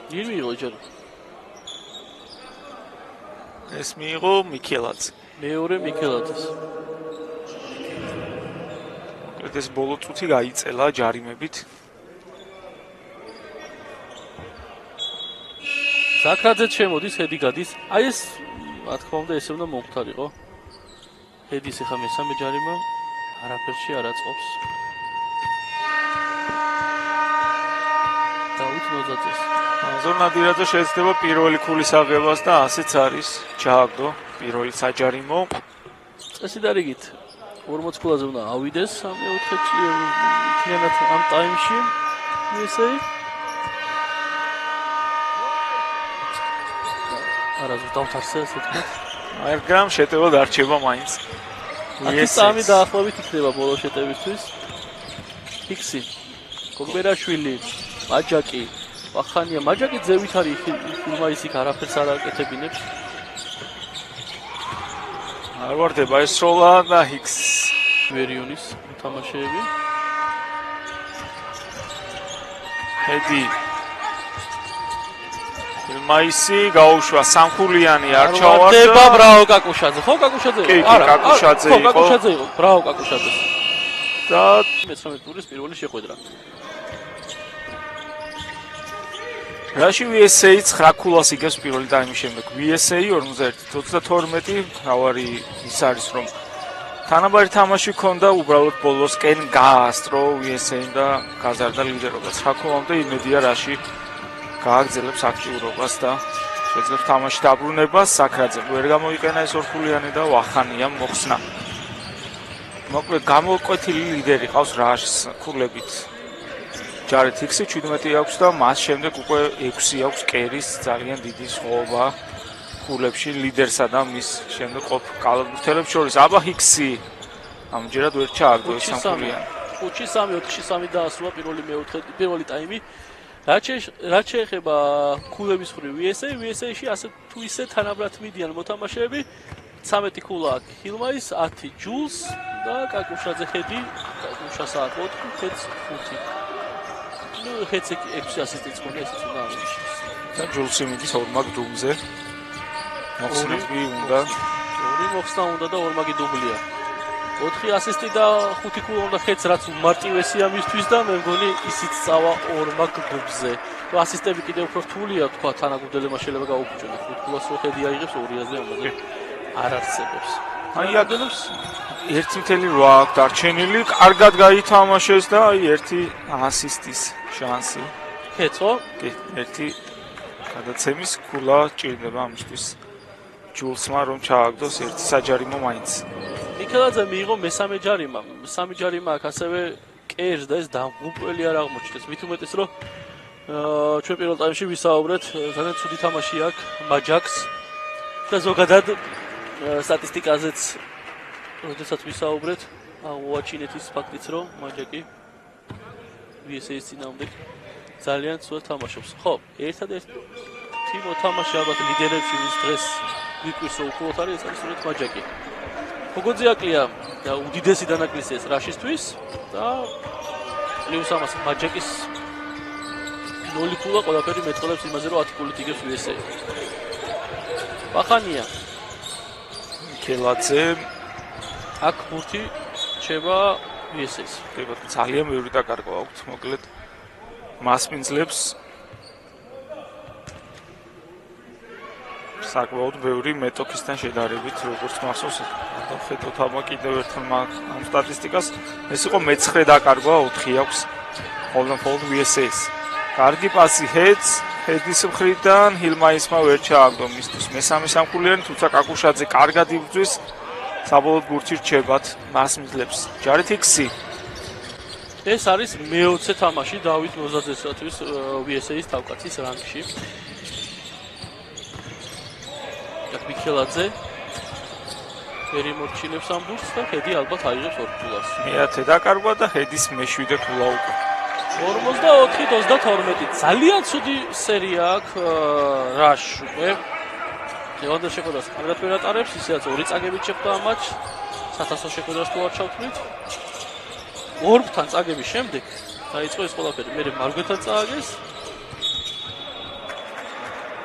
მიიღო ჯერ. ეს მიიღო მიქელაძე. მეორე მიქელაძეს. ეს ბოლო წუთი გაიწელა ჯარიმებით. ზაქრაძეც შემოდის, ჰედი გადის. აი ეს, რა თქმა უნდა, ესე უნდა მომხდარიყო. ჰედის ახლა მესამე ჯარიმა არაფერში არ აწყობს. დავით მოძაძეს. ზორნადირაძე შეეცდება პირველი ქულის აღებას და ასეც არის. ჩააგდო პირველი საჯარიმო. წესით არიგით 40 ქულაზე უნდა ავიდეს 3-4 თლიანად ამ ტაიმში. ესე არაზუსტ დავთარსე ასე ვთქვათ. მაგრამ შეტევა დარჩება მაინც. ეს სამი დაახლოებით იქნება ბოლო შეტევისთვის. ფიქსი, გოგბერაშვილი, მაჯაკი, ვახანია, მაჯაკი ძევით არის ხილმა ისიქ არაფერს არ აკეთებინებს. არ ვარდება ეს სროლა და ჰიქს ვერიონის თამაშეები. ჰედი მაისი გაუშვა სამხულიანი არ ჩავარდა. ვარდება ბრავო კაკუშაძე. ხო კაკუშაძე იყო? არა, კაკუშაძე იყო. ხო კაკუშაძე იყო. ბრავო კაკუშაძე. და 19 ტურის პირველი შეხვედრა. რაში VSA 9 ქულას იგებს პირველი ტაიმის შემდეგ. VSA 41-32 თავარი ის არის რომ თანაბარი თამაში ქონდა უბრალოდ ბოლოსკენ გაასტრო VSA და გაზარდა ლიდერობა. 9 ქულამდე იმედია რაში გააგრძელებს აქტიურობას და შეძლებს თამაში დაბრუნებას. საკრაძე ვერ გამოიყენა ეს ორქულიანი და ვახანიამ მოხსნა. მოკლედ გამოკვეთილი ლიდერი ყავს რაშს ქულებით. ჯარეთიქსი 17 აქვს და მას შემდეგ უკვე 6 აქვს კერის ძალიან დიდი სხვაობა ქულებში ლიდერსა და მის შემდეგ ყოფ კალათბურთელებს შორის. აბა ჰიქსი ამჯერად ვერ ჩააგდო ეს სამხულიანი. 5-3, 4-3 დაასრულა პირველი ტაიმი. რაც შეეხება ქულების ხრივ VSA-ში ასე თუ ისე თანაბრად მიდიან მოთამაშეები. 13 ქულა აქვს ჰილმაის, 10 ჯულს და კაკუშაძე ჰედი, კაკუშას 4, ჰედს 5. ნუ ჰედს 6 ასისტენცი ქონდა ესეც უნდა ამიშის. და ჯულსი მიდის ორმაგ დუბლზე. მოხსნები უნდა. ორი მოხსნა უნდა და ორმაგი დუბლია. 4 ასისტი და 5 გოლი უნდა ხეთს, რაც უმარტივესია მისთვის და მე მგონი ისიც წავა ორმა გგზე. ასისტები კიდევ უფრო რთულია, თქვა თანაგუნდელებმა შეიძლება გაუფუჭონ. 5 გოლს რო ხედი აიღებს 2-აზე ამაზე არ არცებობს. აი აგდებს 1.8 აქვს დარჩენილი, კარგად გაითამაშეს და აი 1 ასისტის შანსი. ხეთო? კი, 1 გადაცემის ქულა ჭირდება ამისთვის. ჯულსმა რომ ჩააგდოს 1 საჯარიმო მაინც. მიქელაძე მიიღო მესამე ჯარიმა. სამი ჯარიმა აქვს ასევე კერს და ეს დამღუპველი არ აღმოჩნდეს. მით უმეტეს რომ ჩვენ პირველ ტაიმში ვისაუბრეთ, ძალიან ცუდი თამაში აქვს მაჯაკს და ზოგადად სტატისტიკაზეც როდესაც ვისაუბრეთ, აღუაჩინეთ ის ფაქტიც, რომ მაჯაკი VSA-ის წინააღმდეგ ძალიან ცუდად თამაშობს. ხო, ერთადერთი მოთამაშე ალბათ ლიდერებში ვის დღეს ვიკვირს უყუროთ არის ეს არის სწორედ მაჯაკი. ფოგოძიაკლია და უდიდესი დანაკლისი ეს რაშისთვის და პლუს ამას მაჯაკის 0 ქულა ყველაფერი მეტყოლებს იმაზე რომ 10 ქულით იგებს VSA. ბახანია მიქელაძე აქ ბურთი რჩება VSA-ს. ძალიან ბევრი დაკარგვა აქვს, მოკლედ მასპინძლებს საკმაოდ ბევრი მეტოქისთან შედარებით, როგორც მახსოვს, ხედავთ ამა კიდევ ერთხელ ამ სტატისტიკას, ეს იყო მე-9 დაკარგვა, 4 აქვს ხოლმე VSA-ს. კარგი პასი ჰედის მხრიდან, ჰილმაისმა ვერ ჩააგდო მისთვის მესამე სამქულიანი, თუმცა კაკუშაძე კარგად იბრძვის, საბოლოოდ ბურთი რჩებათ მასპინძლებს. ჯარით X-ი. ეს არის მე-20 თამაში დავით მოზაძესათვის VSA-ის თავკაცის რანგში. მიქელაძე ერი მოჩინებს ამ ბურთს და ჰედი ალბათ აიღებს 2 ქულას. მე-10 დაკარგვა და ჰედის მე-7 ქულა უკვე. 44-32 ძალიან ცუდი სერია აქვს რაშ უკვე. ლევანდო შეხვედრას კარგად ვერ ატარებს, ისედაც 2 წაგებით შეხვდა ამ მატჩს. სათავსო შეხვედრას თუ არ ჩავთვლით. ორბთან წაგების შემდეგ დაიწყო ეს ყველაფერი. მე მარგვეთან წააგეს.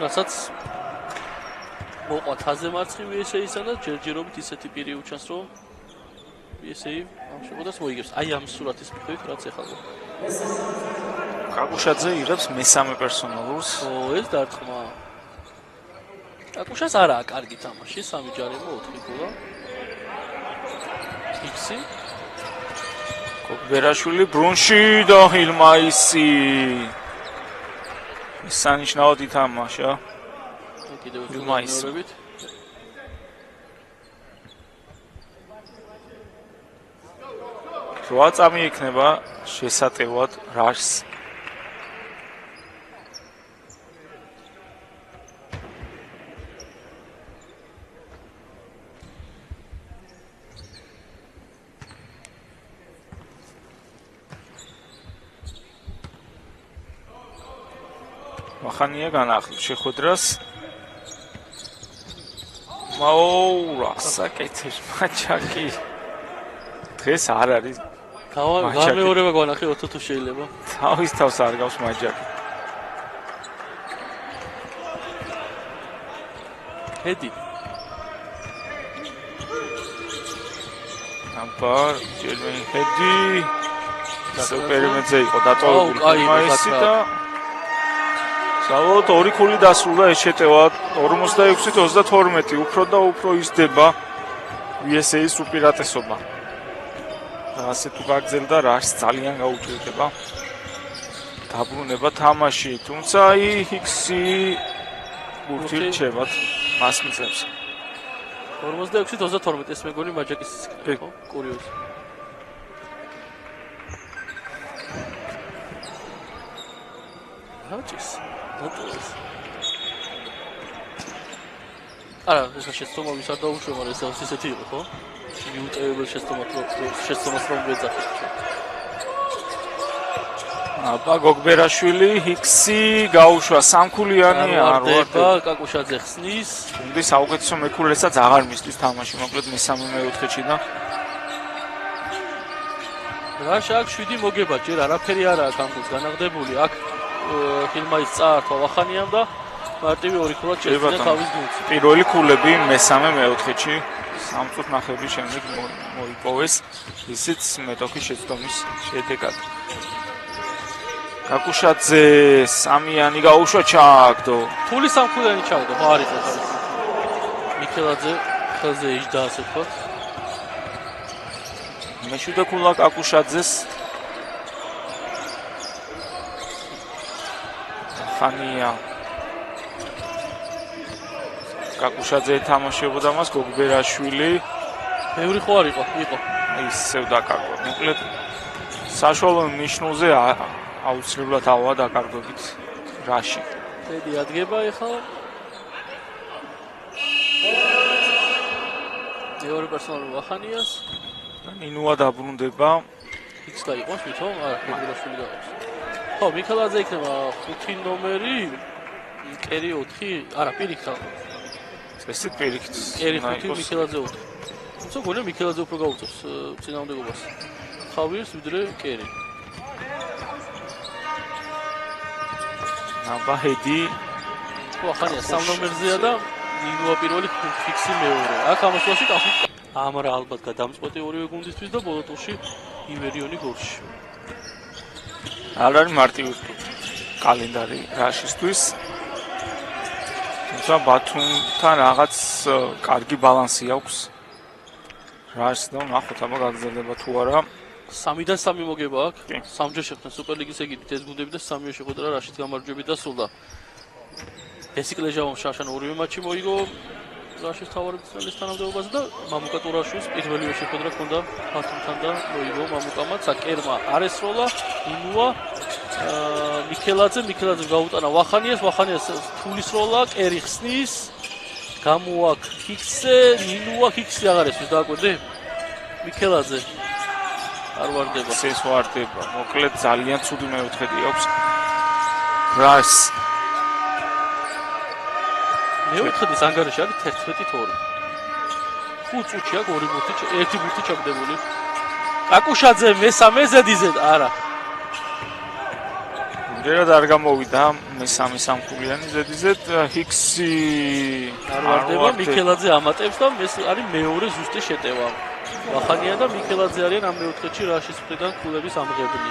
რასაც მოყვა თაზე მარცხი VSA-ისა და ჯერჯერობით ისეთი პირი უჩანს, რომ VSA ამ შეხვედრას მოიგებს. აი ამ სურათის მიხედვით, რაც ეხლა. კაკუშაძე იღებს მესამე პერსონალურს. ეს დარტყმა. კაკუშას არაა კარგი თამაში, 3 ჯარიმო 4 გოლა. X-ი. კოკბერაშვილი ბრუნში და ჰილმაისი. სანიშნაოდ ითამაშა. კიდევ ჰილმაისი. რვა წამი იქნება შესატევად რაშს. მახანია განახლებს შეხვედრას. მაურა საკეთებს მაჩაკი. დღეს არ არის გამეორება განახი 4 თუ შეიძლება. თავის თავს არ გავს მაჯაკი. ჰედი. ამბარ ჯერმენ ჰედი. სუპერიმეძე იყო დატოვებული მაისი და საბოლოოდ 2 ქული დასრულდა ეს შეტევა 46-32 უფრო და უფრო იზრდება VSA-ის უპირატესობა. ასე თუ გაგრძელდა რაშს ძალიან გაუჭირდება დაბრუნება თამაში, თუმცა აი X-ი ბურთი რჩებათ მასპინძლებს. 46-32 ეს მეგონი მაჯაკის იქნება, ხო? კურიოზი. რაჭის დატოვეს. არა, ეს შეცდომა ვის არ დაუშვე, მაგრამ ეს ისეთი იყო, ხო? მიუტევებელ შეცდომას რომ ვეძახით. აბა გოგბერაშვილი X-ი გაუშვა სამქულიანი არ ვარდება, კაკუშაძე ხსნის. უნდა საუკეთესო მეკულესაც აღარ მისდის თამაში, მოკლედ მესამე მე-4-ში და რა შაქ 7 მოგება, ჯერ არაფერი არ აქვს ამ გულს განაღდებული. აქ ფილმაის წაართვა ვახანიამ და მარტივი ორი ქულა შეეცდა თავის გუნდს. პირველი ქულები მესამე მეოთხეში 3 წუთი ნახევრის შემდეგ მოიპოვეს ისიც მეტოქის შეცდომის შედეგად. კაკუშაძე სამიანი გაუშვა ჩააგდო. თული სამქულიანი ჩააგდო, ხო არის ეს. მიქელაძე ხელზე იჯდა ასე ვთქვათ. მეშვიდე ქულა კაკუშაძეს. ხანია კაკუშაძე თამაშებოდა მას გოგბერაშვილი. ბევრი ხო არ იყო. ისევ დაკარგვა. მოკლედ საშუალო ნიშნულზე აუცილებლად ავა დაკარგვებით რაში. ტედი ადგება ეხლა. მეორე პერსონალი ვახანიას. ნინუა დაბრუნდება. იქს გაიყოს თვითონ, არა, გოგბერაშვილი გაყავს. ხო, მიქელაძე იქნება 5 ნომერი, კერი 4, არა, პირიქით. წესით პირიქით. კერი 5, მიქელაძე 4. თუმცა გონია მიქელაძე უფრო გაუწევს წინააღმდეგობას. ხავიერს ვიდრე კერი. ნაბაჰედი ვახანია 3 ნომერზეა და ნინუა პირველი ფიქსი მეორე. აქ ამასვაში კახი. ამარა ალბათ გადამწყვეტი ორივე გუნდისთვის და ბოლო ტურში ივერიონი გოლში. არ არის მარტივი კალენდარი რაშისთვის. თუმცა ბათუმთან რაღაც კარგი ბალანსი აქვს. რაშს და ნახოთ აბა გაგრძელდება თუ არა. 3-დან 3 მოგება აქვს. სამჯერ შეხვდნენ სუპერლიგის ეგიდით ეს გუნდები და 3-ე შეხვედრა რაშიც გამარჯვებით დასრულდა. ბესიკლეჟავომ შაშან ორივე მატჩი მოიგო რაშის თავარებისლის თანამდებობაზე და მამუკა ტურაშვილს პირველივე შეხვედრა ჰქონდა ბათუმთან და მოიგო მამუკამაც. კერმა არ ესროლა, ნინუა მიქელაძე გაუტანა ვახანიას თulis როლა, კერი ხსნის, გამოაკ ჰიქსზე, ნინუა ჰიქსი აღარ ესვის დააკვირდი? მიქელაძე არ ვარდება. ეს ვარდება. მოკლედ ძალიან ცუდი მეოთხედი აქვს. რას მეოთხედის ანგარიში არის 11-2. 5 წუთი აქვს 2 ბურთი, 1 ბურთი ჩაგდებული. კაკუშაძე მესამე ზედიზე არა. ჯერად არ გამოვიდა მესამე სამქულიანი ზედიზე ჰიქსი არ ვარდება. მიქელაძე ამატებს და ეს არის მეორე ზუსტი შეტევა. ვახანია და მიქელაძე არიან ამ მეოთხედში რაშის მხრიდან ქულების ამღებნი.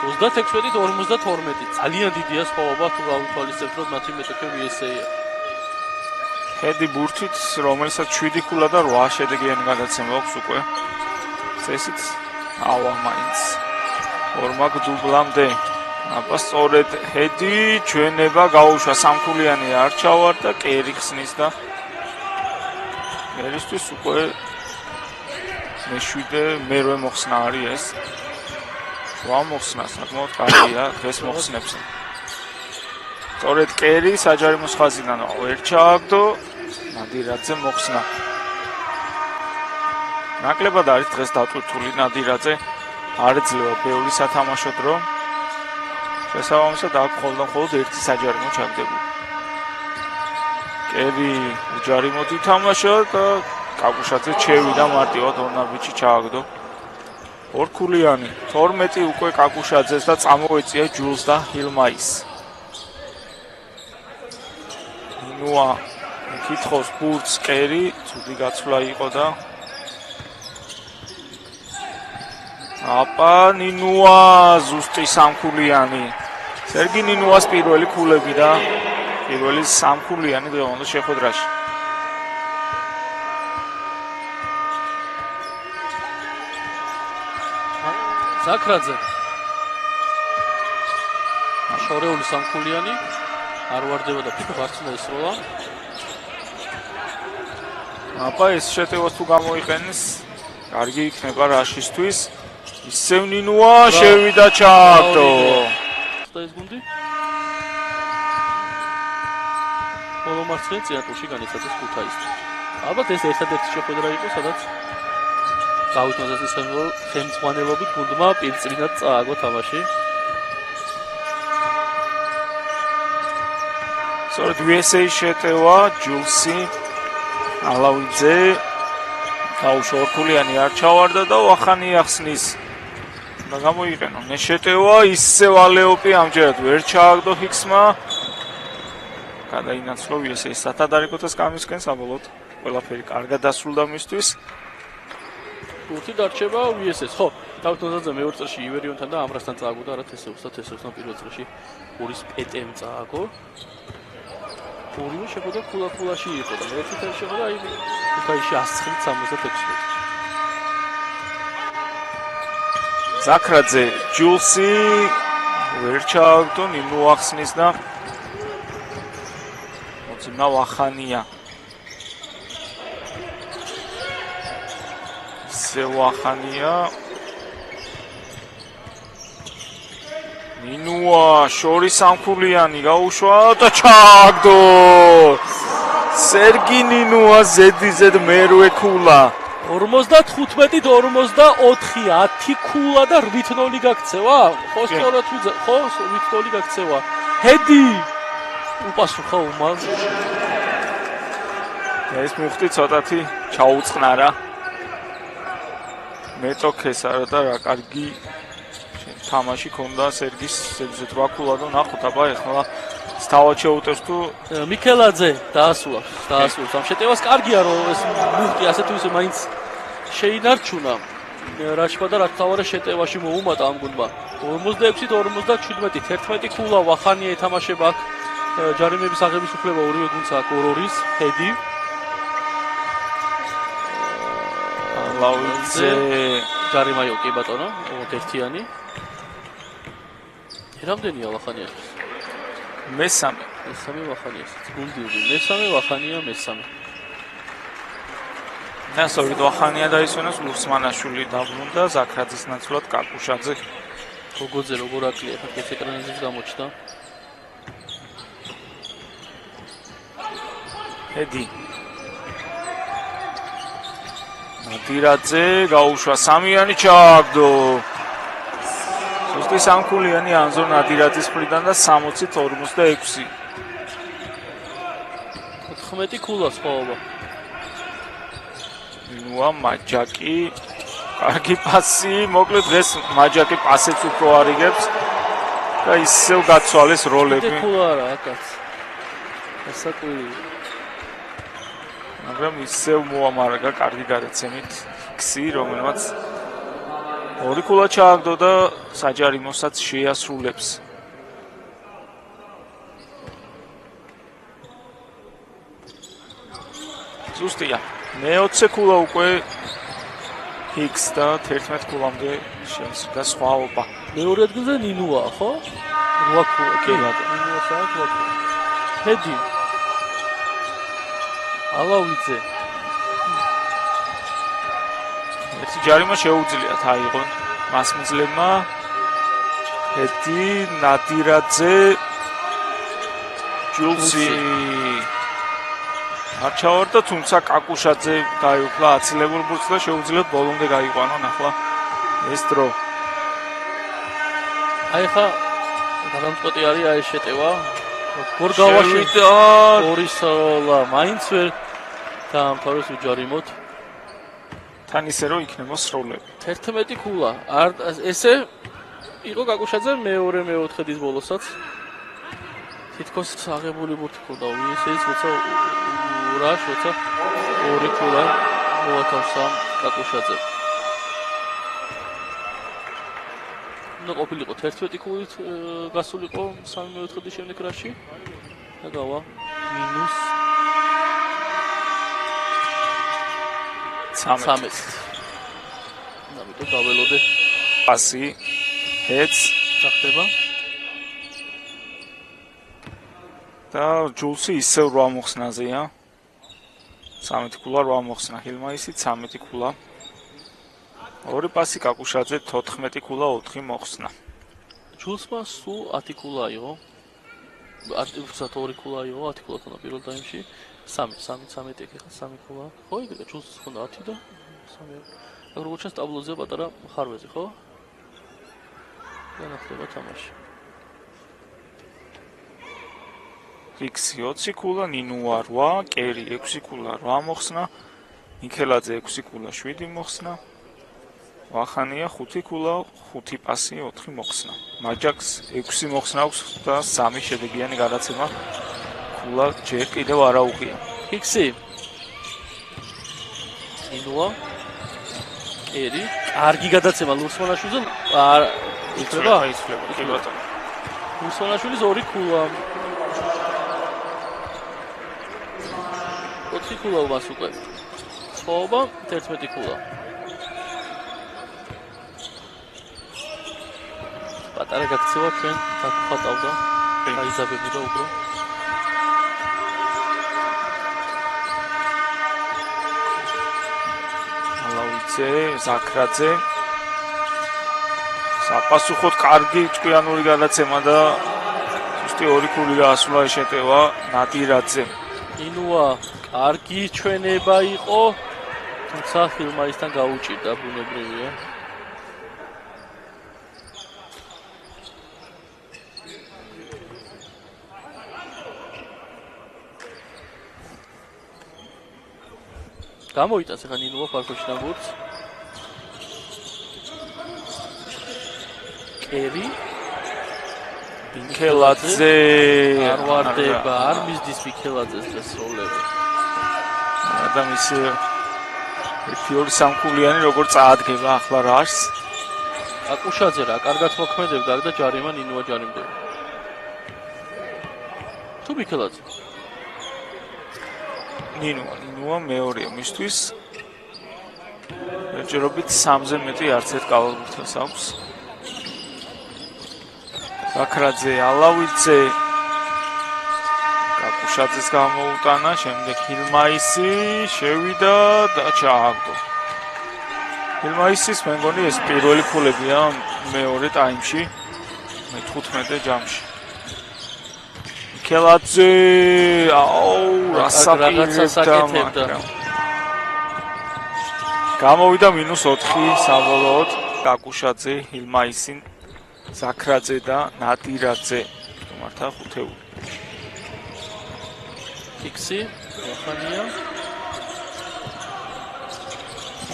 36-52. ძალიან დიდია სხვაობა თუ გავითვალისწინებთ რომ მათი მეტოქები ესეია. ჰედი ბურთით რომელსაც 7 ქულა და 8 შედეგიანი გადაცემა აქვს უკვე. წესით ავა მაინც. ორმაგ დუბლამდე. აბა სწორედ ჰედი ჩვენება გაუშვა სამქულიანი არ ჩავარ და კერი ხსნის და ერისთვის უკვე მეშვიდე მერვე მოხსნა არის ეს. შუა მოხსნა საკმაოდ კარგია დღეს მოხსნებს. სწორედ კერი საჯარიმოს ხაზიდან ვერ ჩააგდო ნადირაძე მოხსნა. ნაკლებად არის დღეს დატვირთული ნადირაძე. არ ეძლევა ბევრი სათამაშო დრო. შესაბამისად აქ მხოლოდ ერთი საჯარიმო ჩაგდებული. კერი უჯარიმოდ ითამაშა და კაკუშაძე ჩევიდა მარტივად ორნაბიჯი ჩააგდო. ორქულიანი 12 უკვე კაკუშაძეს და წამოეწია ჯულს და ჰილმაის. ნინუა კითხოს ბურთს კერი ცუდი გაცვლა იყო და აპა ნინუა ზუსტი სამქულიანი. სერგი ნინუას პირველი ქულები და პირველი სამქულიანი დღევანდელ შეხვედრაში. ზაქრაძე შორეული სამქულიანი არ ვარდება და ფიქრობ არცნდა ისროლა. აპა ეს შეტევას თუ გამოიყენეს კარგი იქნება რაშისთვის. ისევ ნინუა შევიდა ჩააგდო. ეს გუნდი ბოლო მარცხენა წიატურში განიცადეს ქუთაისთან. ალბათ ეს ერთადერთი შეხვედრა იყო სადაც დავით მოზესის ხელმძღვანელობით გუნდმა პირწილად წააგო თამაში. სწორედ USA შეტევა ჯულსი ალავიძე გაუშვა ორქულიანი არ ჩავარდა და ვახანია ხსნის. და გამოიყენო შეტევა ისევ ალეოპი ამჯერად ვერ ჩააგდო ჰიქსმა. გადაინაცვლა VSS სათადარიგოთა სკამისკენ საბოლოოდ ყველაფერი კარგად დასრულდა მისთვის. გუთი დარჩება VSS. ხო, დავით ნოზაძე მეორე წელში ივერიონთან და ამრასთან წააგო და რა თესევსთან პირველ წელში ურის პეტემ წააგო. ორივე შეხვედრა ქულა-ქულაში იყო და მეორე წელში შეხვედრა აი ქუთაისში 109-76. ზაქრაძე, ჯულსი ვერ ჩააგდო, ნინო ახსნის და მოძიმა ვახანია. ვახანია ნინუა შორის სამქულიანი გაუშვა და ჩააგდო სერგი ნინუა ზედიზედ მერვე ქულა 55-44 10 ქულა და 8-0 გაქცევა ხო სწორად ვიძა ხო 8-0 გაქცევა ჰედი უპასუხა უმალ ეს მუხტი ცოტათი ჩაუწყნარა მეტოქეს არა და რა კარგი თამაში ქონდა სერგის ზედიზედ 8 ქულა და ნახოთ აბა ეხლა სთავად შეუტევს თუ მიქელაძე დაასრულა ამ შეტევას კარგია რომ ეს მუხტი ასე თუ ისე მაინც შეინარჩუნა რაჩბა და რა თავარა შეტევაში მოუმატა ამ გუნდმა 46-57 11 ქულა ვახანია ეთამაშება აქ ჯარიმების აღების უფლება ორივე გუნდს აქვს 2-2-ის ჰედი ლაუიძე ჯარიმაიო კი ბატონო 1-1-იანი რამდენია ვახანიას მესამე ვახანიას გუნდიური მესამე ვახანია მესამე ნასორი ვახანია დაისვენოს ლუსმანაშვილი დაბრუნდა ზაქრაძის ნაცვლად კაკუშაძე გოგოძე როგორ აკლია ხა ეს ეკრანზეც გამოჩნდა ედი ნადირაძე გაუშვა სამიანი ჩააგდო სუსტი სამქულიანი ანზორ ნადირაძის მხრიდან და 60-46 14 ქულა სხვაობა ნუა მაჯაკი კარგი პასი მოკლედ დღეს მაჯაკი პასებს უფრო არიგებს და ისევ გაცვალეს როლები ქულა არა აკაც ესაკვირია მაგრამ ისევ მოამარაგა კარგი გადაცემით ქსი რომელმაც ორი ქულა ჩააგდო და საჯარიმოსაც შეასრულებს ზუსტია მე-20 ქულა უკვე ჰიქს და 11 ქულამდე შემსვიდა სხვაობა მეორე ადგილზე ნინუა ხო 8 ქულა კი ნინუა საათ 8 ქულა ჰედი ალავიძე ეს ჯარიმა შეუძლიათ აიღონ მასმიძლებმა ჰედი ნადირაძე ჯულსი არჩავარდა თუმცა კაკუშაძე გაიუფლა აცილებულ ბურთს და შეუძლიათ ბოლომდე გაიყვანონ ახლა ეს დრო აი ხა გადამწყვეტი არის აი შეტევა გორ გავაშენდა ორი სოლა მაინც ვერ დაამთავრეს უჯარიმოთ თან ისე რომ იქნება სროლები 11 ქულა არ ესე იყო კაკუშაძე მეორე მე-4 დის ბოლოსაც თითქოს აღებული ბურთი ქონდა VSS როცა ურაშ როცა ორი ქულა მოათავსა კაკუშაძე ნუ ყოფილიყო 11 ქულით გასულიყო 3-4 დის შემდეგ რაში და გავა მინუს 13 ამიტომ დაველოდე პასი ჰეც წახდება და ჯულსი ისევ 8 მოხსნაზეა 13 ქულა 8 მოხსნა ჰილმაისი 13 ქულა ორი პასი კაკუშაძე 14 ქულა 4 მოხსნა ჯულსმა სულ 10 ქულა აიღო 10 2 ქულა აიღო 10 ქულა თქონდა პირველ ტაიმში 13 ეხა 3 ქულა ხო იგივე ჯულს თქონდა 10 და 3 აგ როგორც ჩანს ტაბლოზე პატარა ხარვეზი ხო და ნახდება თამაში ფიქსი 20 ქულა ნინუა 8 კერი 6 ქულა 8 მოხსნა მიქელაძე 6 ქულა 7 მოხსნა ვახანია 5 ქულა 5 პასი 4 მოხსნა მაჯაკს 6 მოხსნა აქვს და 3 შედეგიანი გადაცემა ქულა ჯერ კიდევ არა უღია. ფიქსი. ინუა. ერი, კარგი გადაცემა ლურსმანაშვილზე. იცლება? იცლება. კი ბატონო. ლურსმანაშვილის 2 ქულა. 4 ქულა მას უკვე. ცხოვრება 11 ქულა. პატარა გაქცევა ჩვენ დაგხატავდა. გაიზაბებოდა უფრო. ალავიძე, ზაქრაძე. საპასუხოდ კარგი ჭკვიანური გადაცემა და ზუსტი 2 ქული გაასულა შეტევა ნადირაძე. ინუა კარგი ჩვენება იყო, თუმცა ხილმაისთან გაუჭირდა ბუნებრივია. გამოიტანს ახლა ნინუა ფარკოშიდან გურს. კერი მიქელაძე არ ვარდება, არ მისდის მიქელაძეს დასროლები. და მის 1-2 სამქულიანი როგორ წაადგება ახლა რაშს. აკუშაძე რა, კარგად მოქმედებდა და ჯარიმა ნინუა ჯარიმდება. თუ მიქელაძე ნინუა მეორეა მისთვის. ჯერობით 3-ზე მეტი არც ერთ კალათბურთელს აქვს. ზაქრაძე, ალავიძე, კაკუშაძეს გამოუტანა, შემდეგ ჰილმაისი შევიდა და ჩააგდო. ჰილმაისის მე მგონი ეს პირველი ქულებია მეორე ტაიმში, მე-15 ჯამში. მიქელაძე, რასაკეთებდა. გამოვიდა -4 საბოლოოდ კაკუშაძე, ჰილმაისი, ზაქრაძე და ნადირაძე. თუმართა 5-ეული. ფიქსი, ვახანია.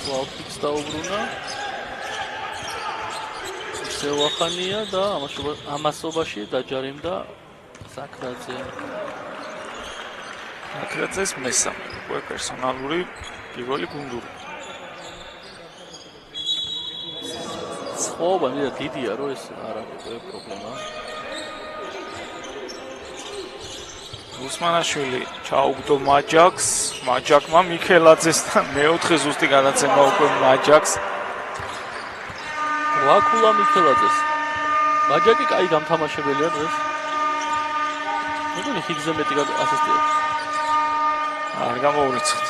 ვაფიქს დაუბრუნა. ისე ვახანია და ამასობაში დაჯარიმდა ზაქრაძე. ზაქრაძეს მესამე, უკვე პერსონალური პირველი გუნდური. ცხოვრება მიდა დიდია, რომ ეს არ არის პრობლემა. უსმანაშვილი ჩაუგდო მაჯაკს, მაჯაკმა მიქელაძესთან მე-4 ზუსტი გადაცემა უკვე მაჯაკს. ვაკულა მიქელაძეს. მაჯაკი კაი გამთამაშებელია დღეს. მეგონი ხიგზე მეტი ასისტია. არ გამოურიცხეთ.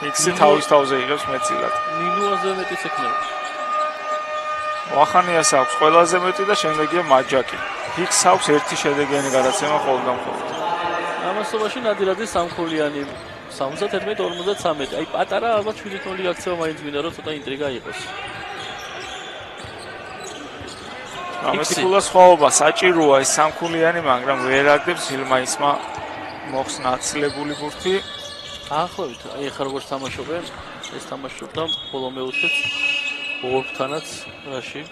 იქსი თავის თავზე იღებს მეწილად. ნინუაზე მეტი შექმნება. ვახანიას აქვს ყველაზე მეტი და შემდეგია მაჯაკი. იքს აქვს ერთი შედეგიანი გადაცემა ყოველდღე. ამასობაში ნადირაძის სამქულიანი 71-53. აი პატარა ალბათ 7-0 გაქცევა მაინც მინდა რომ ცოტა ინტრიგა იყოს. ამის ქულა სხვაობა საჭიროა ეს სამქულიანი, მაგრამ ვერ აგდებს ჰილმაისმა მოხს ნაცლებული ბურთი. ახლავით, აი ახლა როგორ თამაშობენ, ეს თამაშობდა ბოლო მე-4-ს ორთანაც რაში.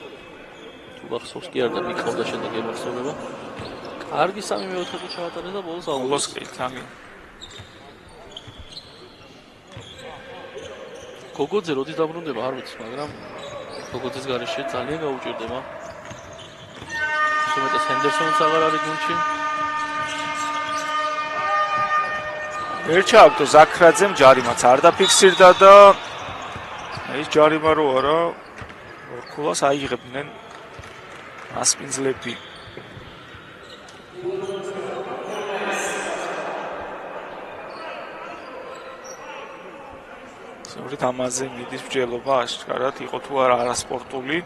თუ გახსოვს კი არ და მიყავდა შემდეგ ემოციონება. კარგი 3 მე-4-ი ჩაატარეს და ბოლოს აუგო. ბოლოს კი თამი. გოგოძე როდის დაბრუნდება არ ვიცი, მაგრამ გოგოძეს გარეშე ძალიან გაუჭირდება. უმეტეს ჰენდერსონიც აღარ არის გუნდში. ვერ ჩააგდო ზაქრაძემ ჯარიმაც არ დაფიქსირდა და ეს ჯარიმა რო არა ორქულას აიღებდნენ ასპინძლები. სწორედ ამაზე მიდის მსჯელობა აშკარად იყო თუ არა არასპორტული.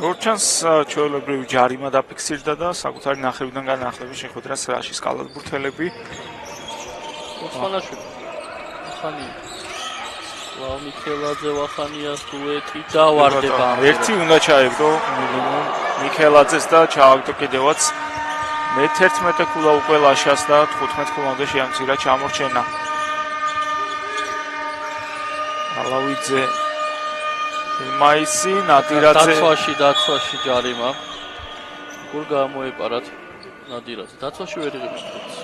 როჩანს ჩვეულებრივი ჯარიმა დაფიქსირდა და საკუთარი ნახევიდან განახლების შეხვედრა სრაშის კალათბურთელები. ოსმანაშვილი. ხანი. ლაო მიქელაძე ვახანიას დუეტი დავარდება. ერთი უნდა ჩაეგდო მინიმუმ მიქელაძეს და ჩააგდო კიდევაც მე-11 ქულა უკვე ლაშას და 15 ქულამდე შეამცირა ჩამორჩენა. ალავიძე ილმაისი, ნადირაძე. დაცვაში ჯარიმა. გულ გამოეპარათ ნადირაძე. დაცვაში ვერ იღებს ფულს.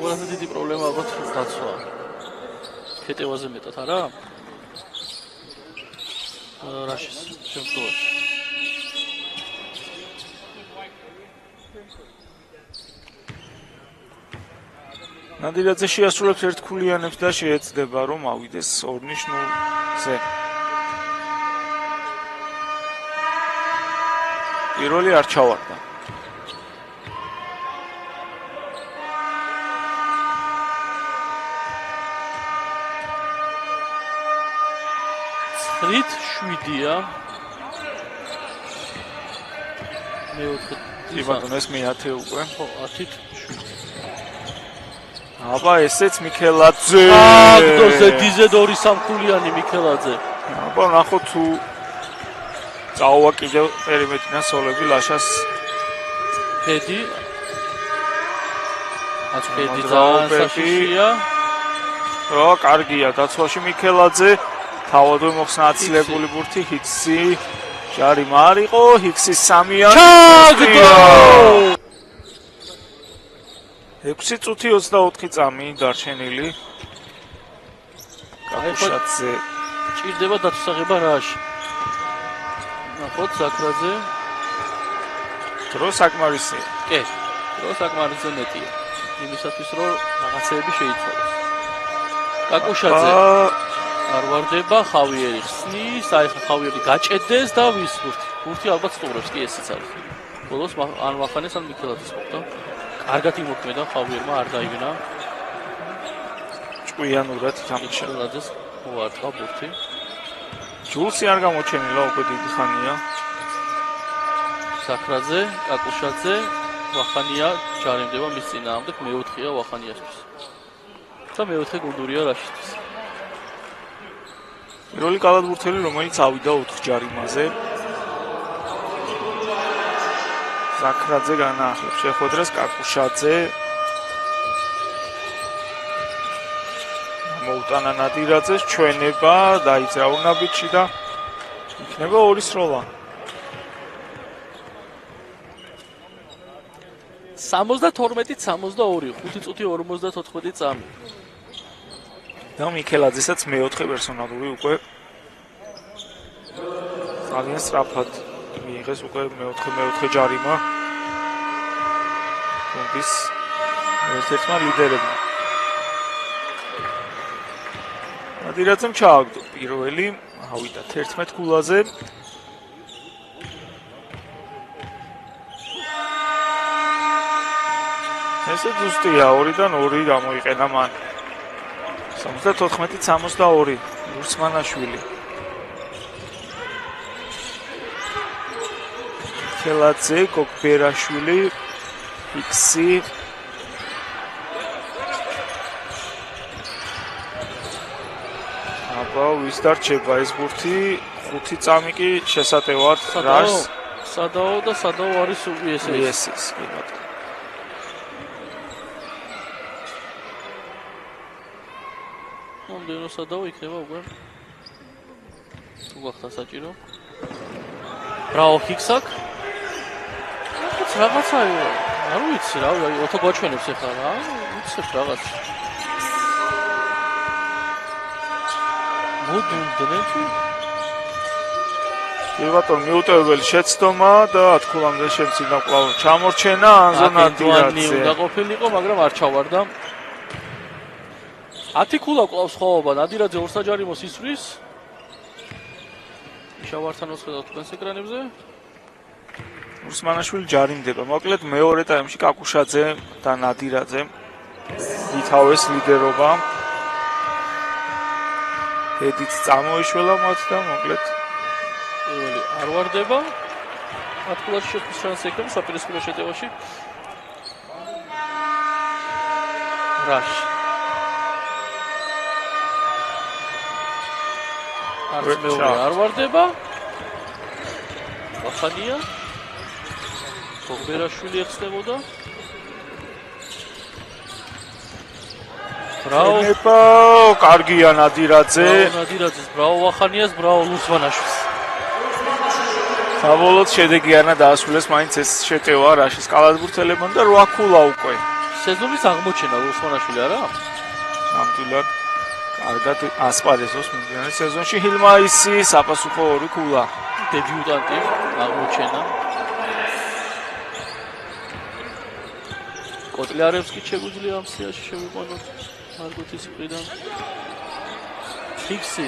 ყველაზე დიდი პრობლემა ალბათ დაცვაა. ქეტევაზე მეტად არა? რაშის შემთხვევაში. ნადირაძე შეასრულებს ერთქულიანებს და შეეცდება რომ ავიდეს 2-0-ზე. პირველი არ ჩავარდა. რით 7-ია. მეოთხე იბატონეს მე-10 უკვე. ხო, 10-ით 7. აბა ესეც მიქელაძე. აგდოზე დიზე 2 სამქულიანი მიქელაძე. აბა ნახო თუ წავა კიდევ პერიმეტრიდან სოლები ლაშას ფედი. ფედი ძალიან საშიშია. რა კარგია დაცვაში მიქელაძე. თავადვე მოხსნა აცილებული ბურთი ჰიქსი. ჯარიმა არ იყო, ჰიქსის 3-იანი. ჩაგდო! 6 წუთი 24 წამი დარჩენილი. კაკუშაძე ჭირდება დაწესაღება რაში. ნახოთ ზაქრაძე. დრო საკმარისია. კი, დრო საკმარისზე მეტია. იმისათვის რომ რაღაცეები შეიცვალოს. კაკუშაძე არ ვარდება, ხავიერი ხსნის, აი ხა ხავიერი გაჭედეს და ვის ბურთი. ბურთი ალბათ სტუმრებს, კი ესეც არის. ბოლოს ან ვახანეს ან მიქელაძეს ყოფდა. კარგად იმოქმედა ხავიერმა, არ დაიგნა. ჭკვიანურად თამაშა. მიქელაძეს უარტყა ბურთი. ჯულსი არ გამოჩენილა უკვე დიდი ხანია. ზაქრაძე, კაკუშაძე, ვახანია ჯარიმდება მის წინააღმდეგ, მეოთხეა ვახანიასთვის. და მეოთხე გუნდურია რაშისთვის. პირველი კალათბურთელი, რომელიც ავიდა 4 ჯარიმაზე. ზაქრაძე განაახლებს შეხვედრას კაკუშაძე. მოუტანა ნადირაძეს ჩვენება, დაიძრა უნაბიჩი და იქნება 2 სროლა. 72-62, 5 წუთი 54 წამი. და მიქელაძესაც მეოთხე პერსონალური უკვე ძალიან სწრაფად მიიღეს უკვე მეოთხე ჯარიმა. გუნდის ერთ-ერთმა ლიდერებმა. ნადირაძემ ჩააგდო პირველი, ავიდა 11 გულაზე. ესე ზუსტია 2-დან 2 გამოიყენა მან. 74-62 ურსმანაშვილი. მიქელაძე, გოგბერაშვილი, ჰიქსი. აბა ვის დარჩება ეს ბურთი? 5 წამი კი შესატევად რაშს. სადაო და სადაო არის ესის კი ბატონო. მომდენო სადაო იქნება უკვე. თუ გახდა საჭირო. ბრავო ჰიქსაკ. რაღაცაა. არ ვიცი რა, ოთო გვაჩვენებს ახლა რა. უცებ რაღაც. მოდუნდრეთი. კი ბატონო, მიუტევებელი შეცდომა და თქულამდე შემცირდა კვლავ ჩამორჩენა ანზო ნადირაძე. უნდა ყოფილიყო, მაგრამ არ ჩავარდა. 10 ქულა კვლავ სხვაობა, ნადირაძე ორსაჯარიმოს ისვრის. შავართან უცხოდოთ თქვენს ეკრანებზე. ურსმანაშვილი ჯარიმდება. მოკლედ მეორე ტაიმში კაკუშაძე და ნადირაძე ითავეს ლიდერობა. ედიც წამოიშველა მათ და მოკლედ პირველი არ ვარდება. 10 ქულაში შეხვდით შანსი ექნება საპირისპირო შეტევაში. რაში არც მეორე არ ვარდება. ვახანია გოგბერაშვილი ეხსნებოდა. ბრაო ენება კარგია ნადირაძე. ნადირაძეს, ბრაო ვახანიას, ბრაო ლუსვანაშვილს. საბოლოოდ შედეგი არნა დაასრულეს, მაინც ეს შეტევა რაშის კალათბურთელებმა და 8 ქულა უკვე. სეზონის აღმოჩენა ლუსვანაშვილი არა? ნამდვილად კარგად ასპარეზობს მიმდინარე სეზონში ჰილმაისი საპასუხო 2 ქულა. დებიუტანტი აღმოჩენა. კოტლიარევსკი შეგვიძლია ამ სიაში შევიყვანოთ მარგოთის მხრიდან. ფიქსი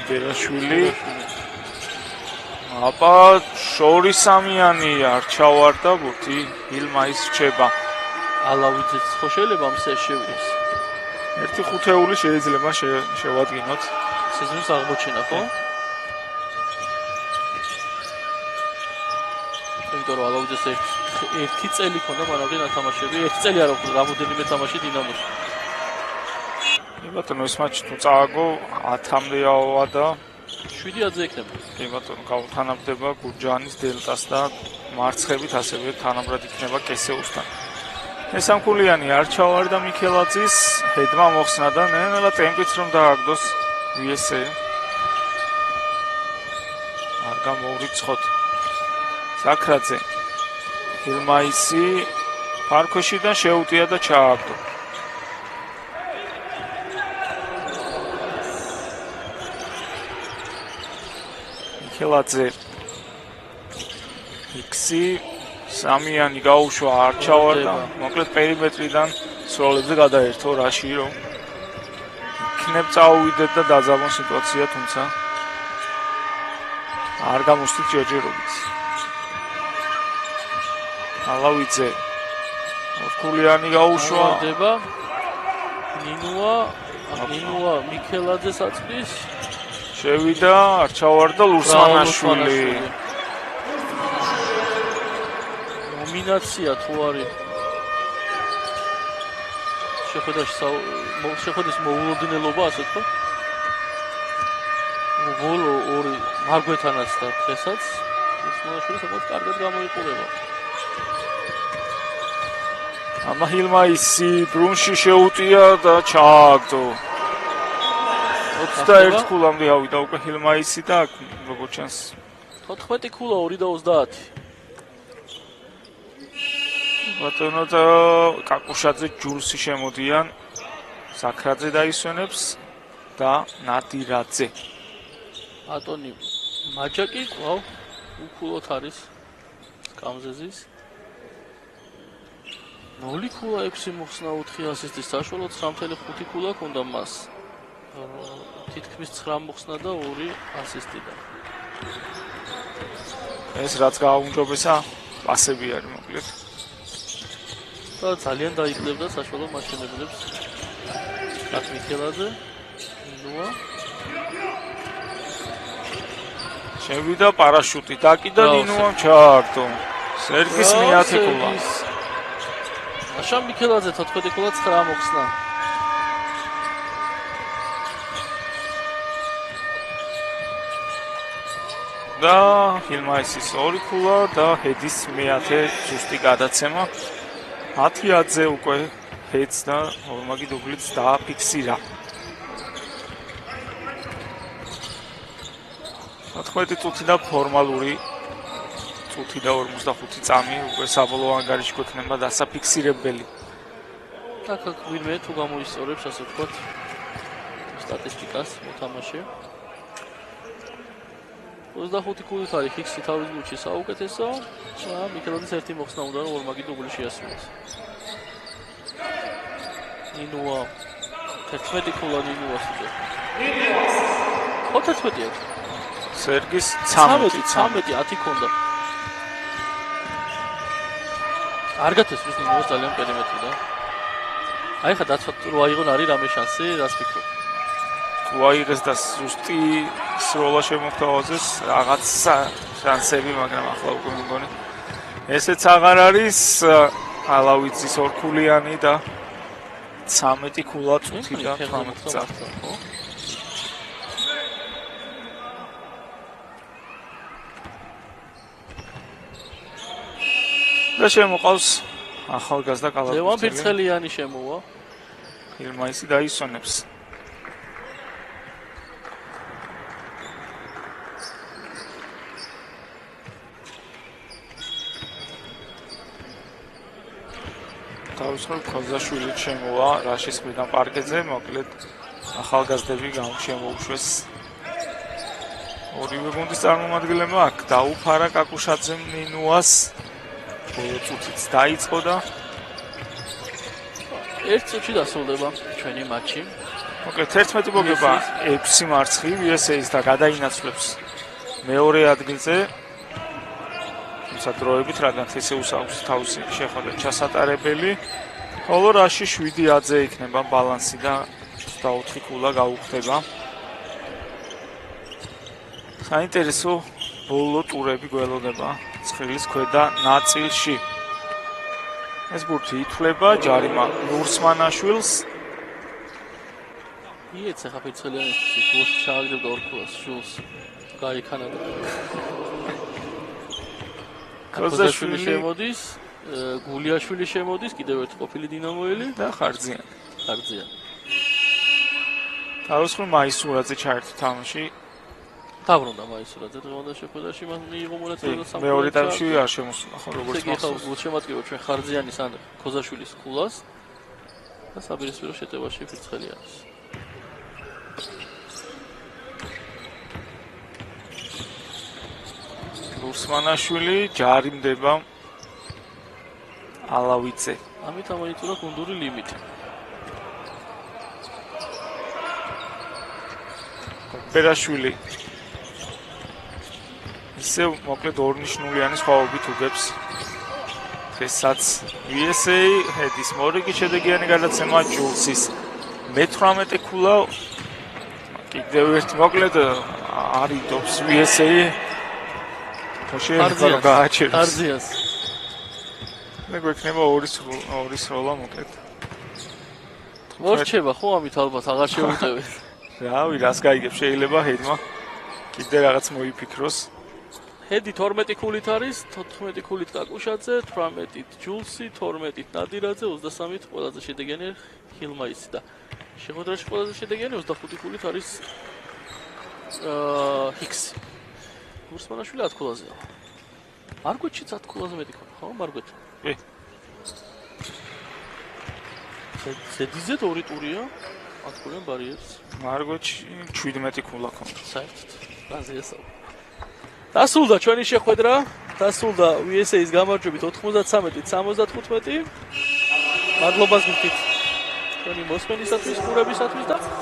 ბერაშვილი აბა შორისამიანი არ ჩავარდა ბურთი ჰილმაის რჩება. ალავიძეც ხო შეიძლება ამ სიაში შევიდეს. 1/5 შეიძლება შევადგინოთ. სეზონის აღმოჩენა ხო? იმიტომ რომ ალავიძეს ერთი წელი ქონდა მანამდე ნათამაშები, ერთი წელი არ აქვს რამოდენიმე თამაში დინამოში. ბატონო ეს მატჩი თუ წააგო 10-მდე ავა და 7-ზე ექნება. ბატონო გაუთანაბდება გურჯაანის დელტას და მარცხებით ასევე თანაბრად იქნება კესეუსთან. მესამქულიანი არ ჩავარდა მიქელაძის, ჰედმა მოხსნა და ნელა ტემპიც რომ დააგდოს ვიესე. არ გამოურიცხოთ. საკრაძე ჰილმაისი პარკოშიდან შეუტია და ჩააგდო. მიქელაძე იქსი სამიანი გაუშვა არ ჩავარდა, მოკლედ პერიმეტრიდან სროლებზე გადაერთო რაში რომ იქნებ წაუვიდეთ და დაძაბონ სიტუაცია, თუმცა არ გამოსთით ჯერჯერობით. ალავიძე ორქულიანი გაუშვა დება ნინუა მიქელაძეს აწვის შევიდა არ ჩავარდა ლურსმანაშვილი. ნომინაცია თუ არის შეხვედრის მოულოდნელობა ასე თქვა. ბოლო ორი მარგვეთანაც და დღესაც ლურსმანაშვილი საკმაოდ კარგად გამოიყურება. ამა ჰილმაისი ბრუნში შეუტია და ჩააგდო. 21 ქულამდე ავიდა უკვე ჰილმაისი და როგორც ჩანს 14 ქულა 2 და 30. ბატონო და კაკუშაძე ჯულსი შემოდიან. საკრაძე დაისვენებს და ნადირაძე. ატონი მაჯაკი ყავ უქულოთ არის სკამზეზის 0 ქულა 6 მოხსნა 4 ასისტი საშუალოდ 3.5 ქულა ჰქონდა მას. თითქმის 9 მოხსნა და 2 ასისტი და ეს რაც გააუმჯობესა პასები არის მოკლედ. და ძალიან დაიკლებდა საშუალო მაშინებლებს. აქ მიქელაძე ნუა შევიდა პარაშუტი დაკიდა ნინუამ ჩააგდო. სერგის მეათე ქულა. აშა მიქელაძე 14 ქულა 9 მოხსნა. და ჰილმაისის 2 ქულა და ჰედის მეათე ზუსტი გადაცემა. 10-ზე უკვე ჰედს და ორმაგი დუბლიც დააფიქსირა. 14 წუთი და ფორმალური წუთი და 45 წამი უკვე საბოლოო ანგარიში გვექნება დასაფიქსირებელი. აქ ვინმე თუ გამოისწორებს ასე ვთქვათ სტატისტიკას მოთამაშე. 25 ქულით არის ფიქსი თავის გუნდში საუკეთესო. მიქელაძეს ერთი მოხსნა უნდა რომ ორმაგი დუბლი შეასრულოს. ნინუა 11 ქულა ნინუას უდე. 11 აქვს. სერგის 13 10 ქონდა. არ გათესვის ნინუას ძალიან პერიმეტრი და. აი ხა დაცვათ რო აიღონ არის რამე შანსი, რას ფიქრობ? ვაიღეს და ზუსტი სროლა შემოგთავაზეს რაღაც შანსები, მაგრამ ახლა უკვე მგონი ესეც აღარ არის. ალავიძის ორქულიანი და 13 ქულა წუთი და 18 წამი. და შემოყავს ახალგაზრდა კალათბურთელი. ლევან ფირცხელიანი შემოვა. ილმაისი დაისვენებს. თავისუფალ ქოზაშვილი შემოვა რაშის მხრიდან პარკეტზე, მოკლედ ახალგაზრდები შემოუშვეს. ორივე გუნდის წარმომადგენლებმა აქ დაუფარა კაკუშაძემ ნინუას. ბოლო წუთიც დაიწყო და ერთ წუთში დასრულდება ჩვენი მატჩი. მოკლედ 11 მოგება 6 მარცხი USA-ს და გადაინაცვლებს მეორე ადგილზე. თუმცა დროებით, რადგან თესეუს აქვს თავისი შეხვედრა ჩასატარებელი, ხოლო რაში 7-10 იქნება ბალანსი და 24 ქულა გაუხდება. საინტერესო ბოლო ტურები გველოდება ცხრილის ქვედა ნაწილში. ეს ბურთი ითვლება ჯარიმა ნურსმანაშვილს. იეც ახლა ფირცხელიანის გულს ჩააგდებდა ორ ქულას შულს გაიქანადა. ქოზაშვილი შემოდის, გულიაშვილი შემოდის, კიდევ ერთი ყოფილი დინამოელი და ხარძიანი. თავისუფალ მაისურაძე ჩაერთო თამაში. დაბრუნდა მაისურაძე დღევანდელ შეხვედრაში, მას მიიღო მონაწილეობა მე მეორე ტაიმში არ შემოსულა, ხო როგორც მახსოვს. გულ შემატკივა ჩვენ ხარძიანის ან ქოზაშვილის ქულას და საბირისპირო შეტევაში ფირცხელიანის. ნურსმანაშვილი ჯარიმდება ალავიძე. ამით ამოიწურა გუნდური ლიმიტი. პერაშვილი ისე მოკლედ ორნიშნულიანი სხვაობით უგებს დღესაც USA ჰედის მორიგი შედეგიანი გადაცემა ჯულსის მე-18 ქულა კიდევ ერთ მოკლედ არიდობს USA შეიძლება გააჩეროს ხარძიანს მე გვექნება ორი სროლა მოკლედ მორჩება ხო ამით ალბათ აღარ შეუტევით რავი რას გაიგებს შეიძლება ჰედმა კიდე რაღაც მოიფიქროს ჰედი 12 ქულით არის 14 ქულით კაკუშაძე 18-ით ჯულსი 12-ით ნადირაძე 23-ით ყველაზე შედეგიანი ხილმაისი და შეხვედრაში ყველაზე შედეგიანი 25 ქულით არის ჰიქსი გურსმანაშვილი 10 ქულაზეა მარგვეთშიც 10 ქულაზე მეტი ქონა ხო მარგვეთ ზედიზედ ორი ტურია 10 ქულიან ბარიერს მარგვეთში 17 ქულა ქონდა საერთოდ რაზეა დასრულდა ჩვენი შეხვედრა, დასრულდა USA-ის გამარჯვებით 93-75. მადლობას გიხდით ჩვენი მოსმენისათვის, ყურებისათვის და